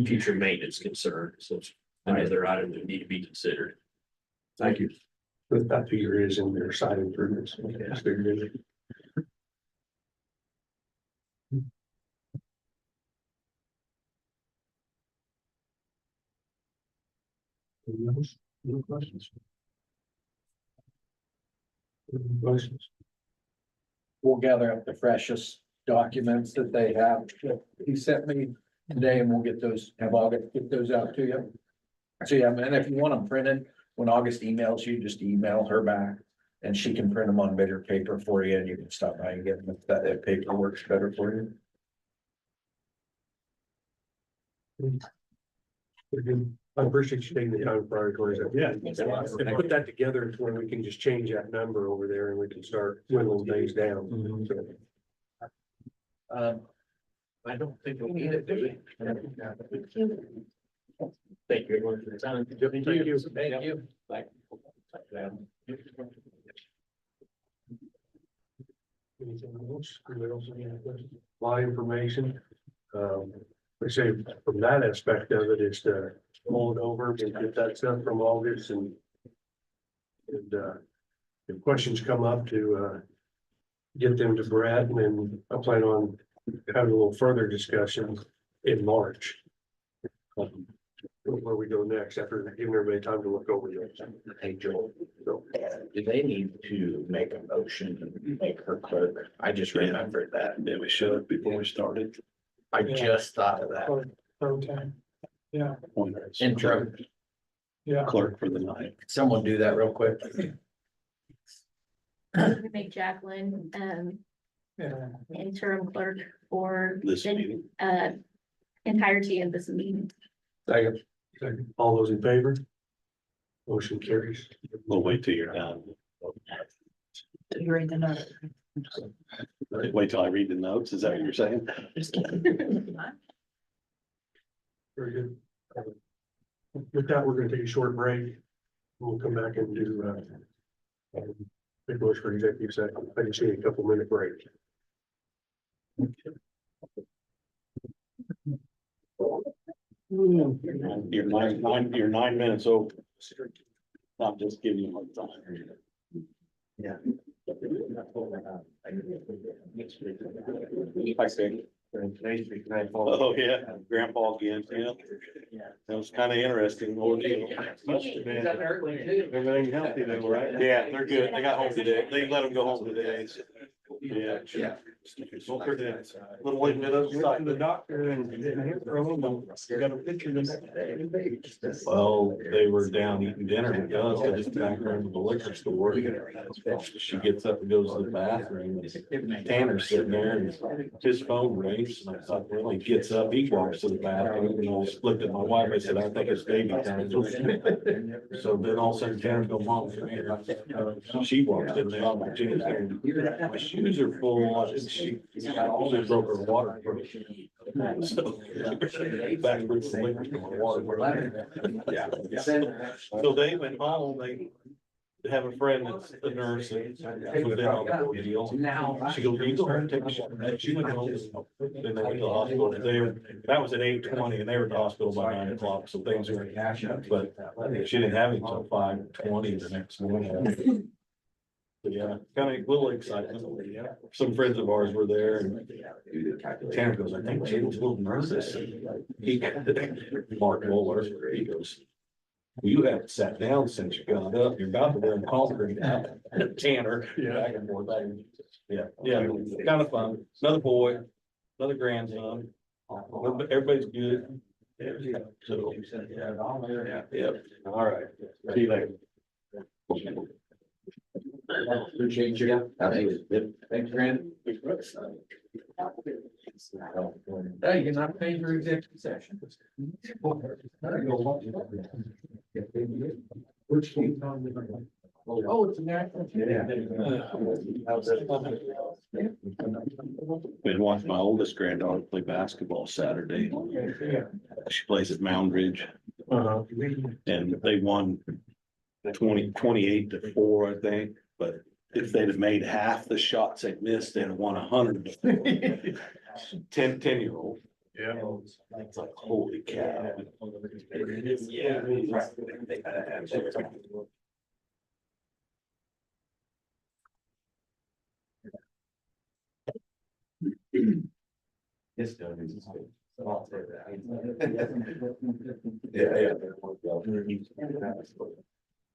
Future maintenance concern, so it's another item that need to be considered. Thank you. But that figure is in their side improvements. Yes, they're good. Any questions? Any questions? We'll gather up the freshest documents that they have. He sent me today and we'll get those, have August get those out to you. So yeah, and if you want them printed, when August emails you, just email her back. And she can print them on bigger paper for you and you can stop by and get them if that paper works better for you. We're good. I appreciate you taking the time priorities. Yeah. And put that together to where we can just change that number over there and we can start whittling things down. I don't think we need it, do we? Thank you everyone for the time. Thank you. Thank you. Anything else? Anybody else have any questions? A lot of information. We say from that aspect of it is to roll it over and get that stuff from August and if questions come up to get them to Brad and then I plan on having a little further discussion in March. Where we go next after giving everybody time to look over this. Hey, Joel, do they need to make a motion and make her clerk? I just remembered that. Yeah, we should have before we started. I just thought of that. Intro. Clerk for the night. Someone do that real quick. We make Jacqueline, interim clerk for This the, meeting. entirety of this meeting. Second. All those in favor? Motion carries. We'll wait till you're done. You're in the note. Wait till I read the notes. Is that what you're saying? Very good. With that, we're gonna take a short break. We'll come back and do big motion for executive session. I can see a couple minute break. You're 9 minutes over. I'm just giving you more time. Yeah. Hi, Sandy. Oh, yeah, grandpa again, yeah. That was kind of interesting. Everything healthy though, right? Yeah, they're good. They got home today. They let them go home today. Yeah. Little late minutes. The doctor and didn't hear from him. You got a picture of this. Well, they were down eating dinner with us, I just back her into the liquor store. She gets up and goes to the bathroom, and Tanner's sitting there, and his phone rings, and I thought, well, he gets up, he walks to the bathroom, and I just looked at my wife, I said, I think it's baby time. So then all of a sudden Tanner go, Mom, come here. She walks in there, and Jenny's there, my shoes are full, and she almost broke her water. So, backwards to liquor store, water. Yeah. So they went home, they have a friend that's a nurse and was been on the ordeal. She goes, you go home and take a shower. She went home, then they went to the hospital. That was at 8:20 and they were at the hospital by 9 o'clock, so things were, but she didn't have him until 5:20 the next morning. But yeah, kind of a little excitement. Some friends of ours were there and Tanner goes, I think she was a little nervous. And he, Mark Muller, he goes, well, you haven't sat down since you got up. You're about to wear a concrete. Tanner, back and forth. Yeah, kind of fun. Another boy, another grandson. Everybody's good. So, yeah. All right. See you later. Appreciate you. Thanks, Brandon. Hey, you're not paying for executive session. Oh, it's a national. Been watching my oldest granddaughter play basketball Saturday. She plays at Mound Ridge. And they won 28-4, I think, but if they'd have made half the shots they missed, they'd have won 100. 10-year-old. Yeah. It's like, holy cow. Yeah.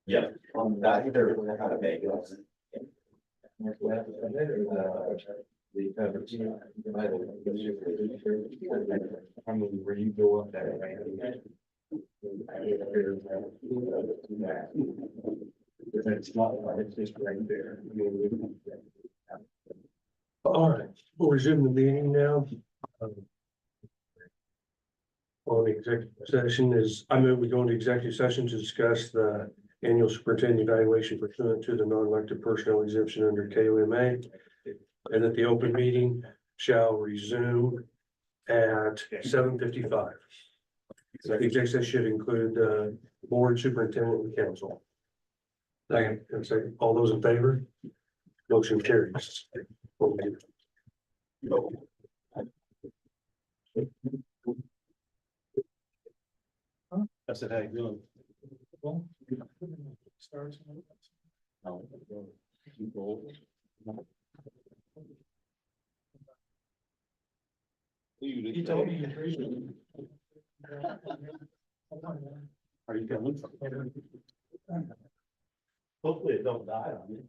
Yeah. I think they're kind of big. Where you go up there. It's not, it's just right there. All right, we'll resume the meeting now. On the executive session is, I move we go into executive session to discuss the annual superintendent evaluation pursuant to the non-elected personnel exemption under KOMA. And that the open meeting shall resume at 7:55. The executive session should include board, superintendent, and council. Second, and second, all those in favor? Motion carries. I said, how you doing? You told me. Are you coming? Hopefully it don't die on you.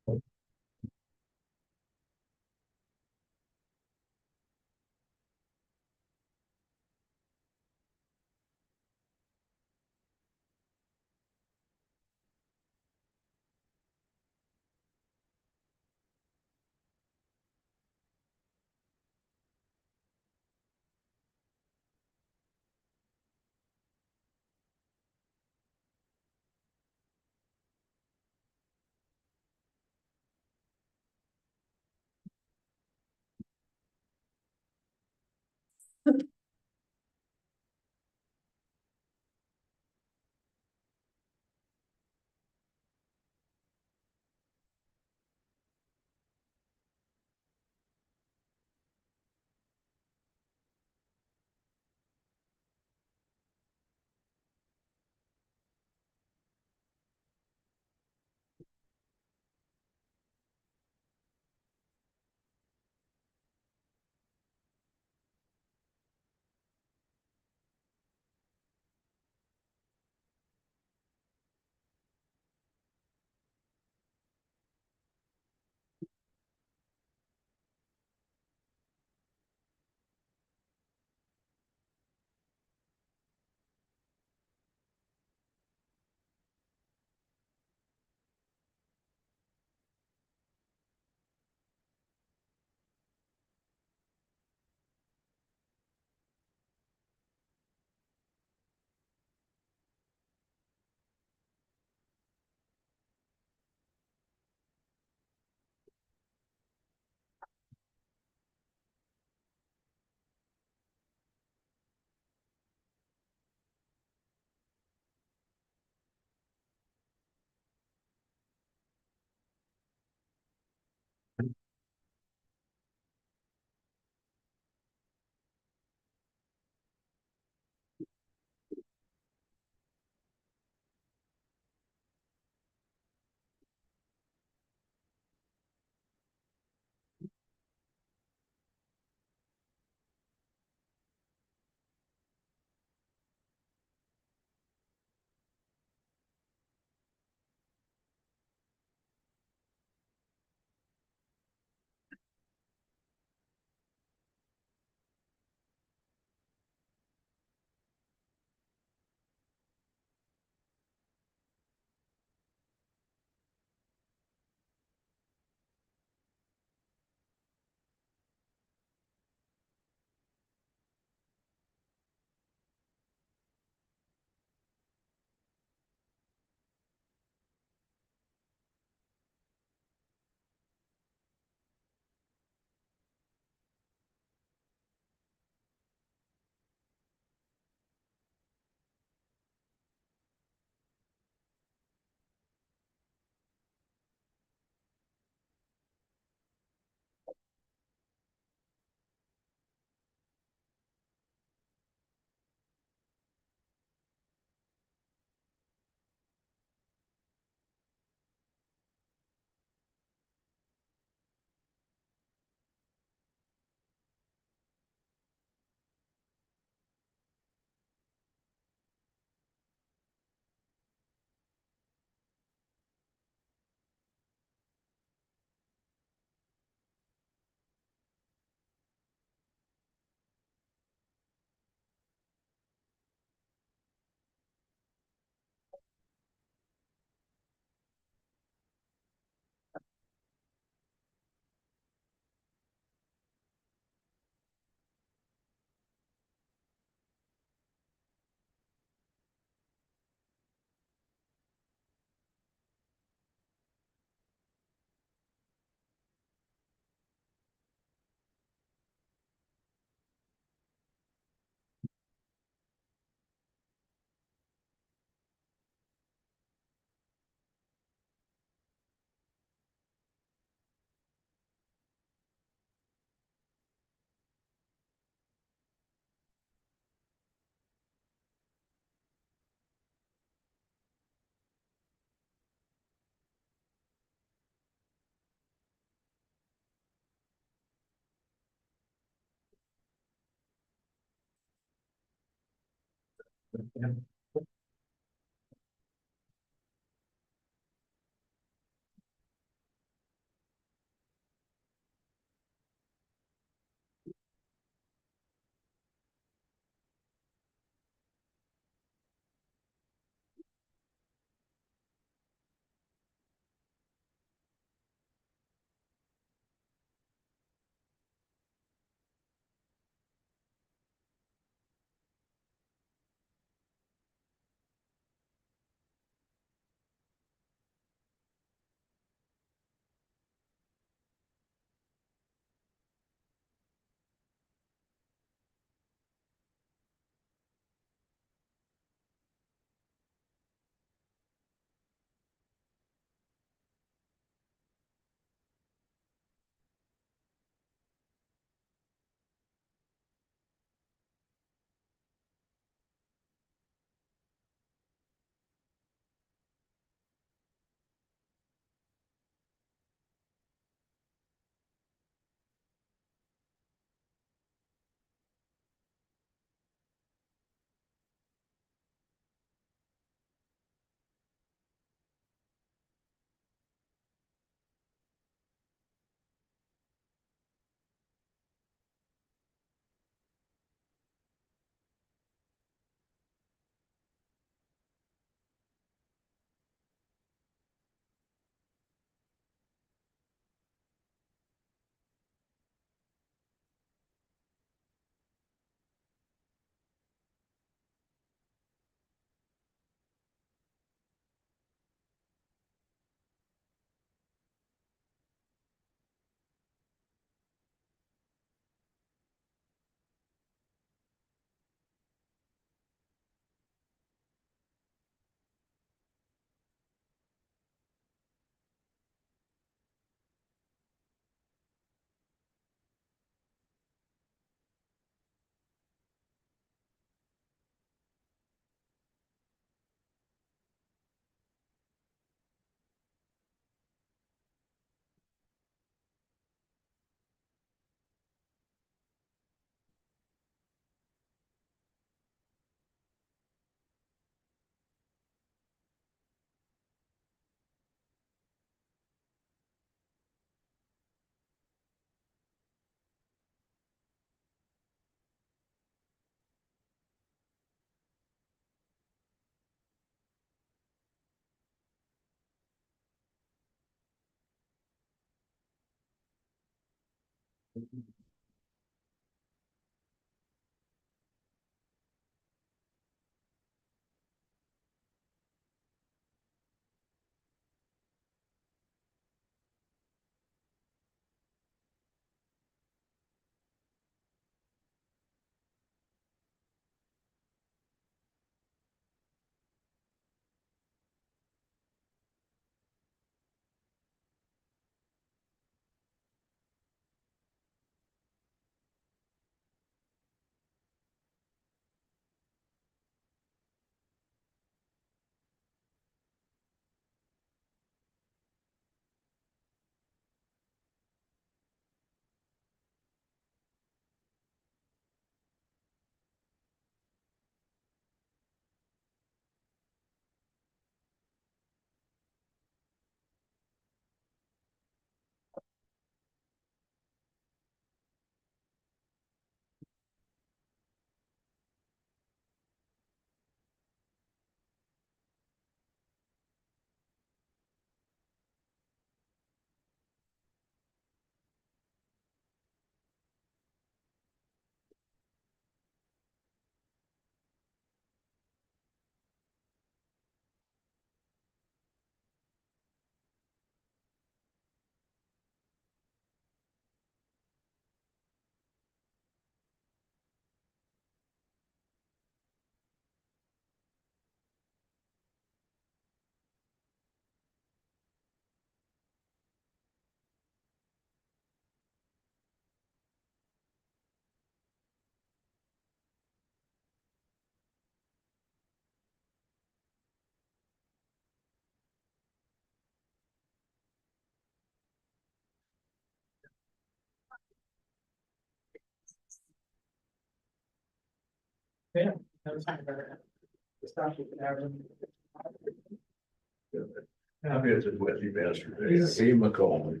I visited with him yesterday. See McCollum.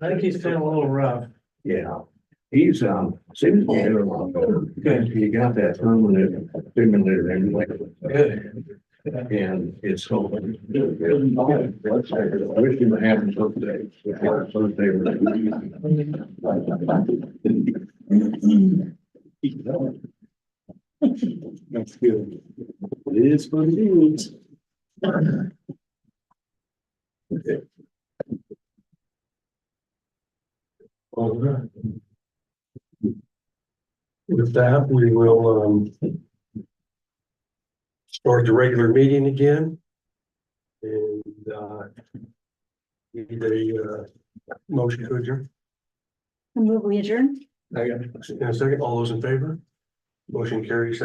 I think he's feeling a little rough. Yeah, he's, seems to be doing a lot better. Good. He got that permanent defibrillator anyway. Good. And it's so. I wish him a happy birthday. Birthday That's good. It is what it is. Okay. All right. With that, we will, start the regular meeting again. And, need a, motion to adjourn. Move we adjourn. In a second, all those in favor? Motion carries.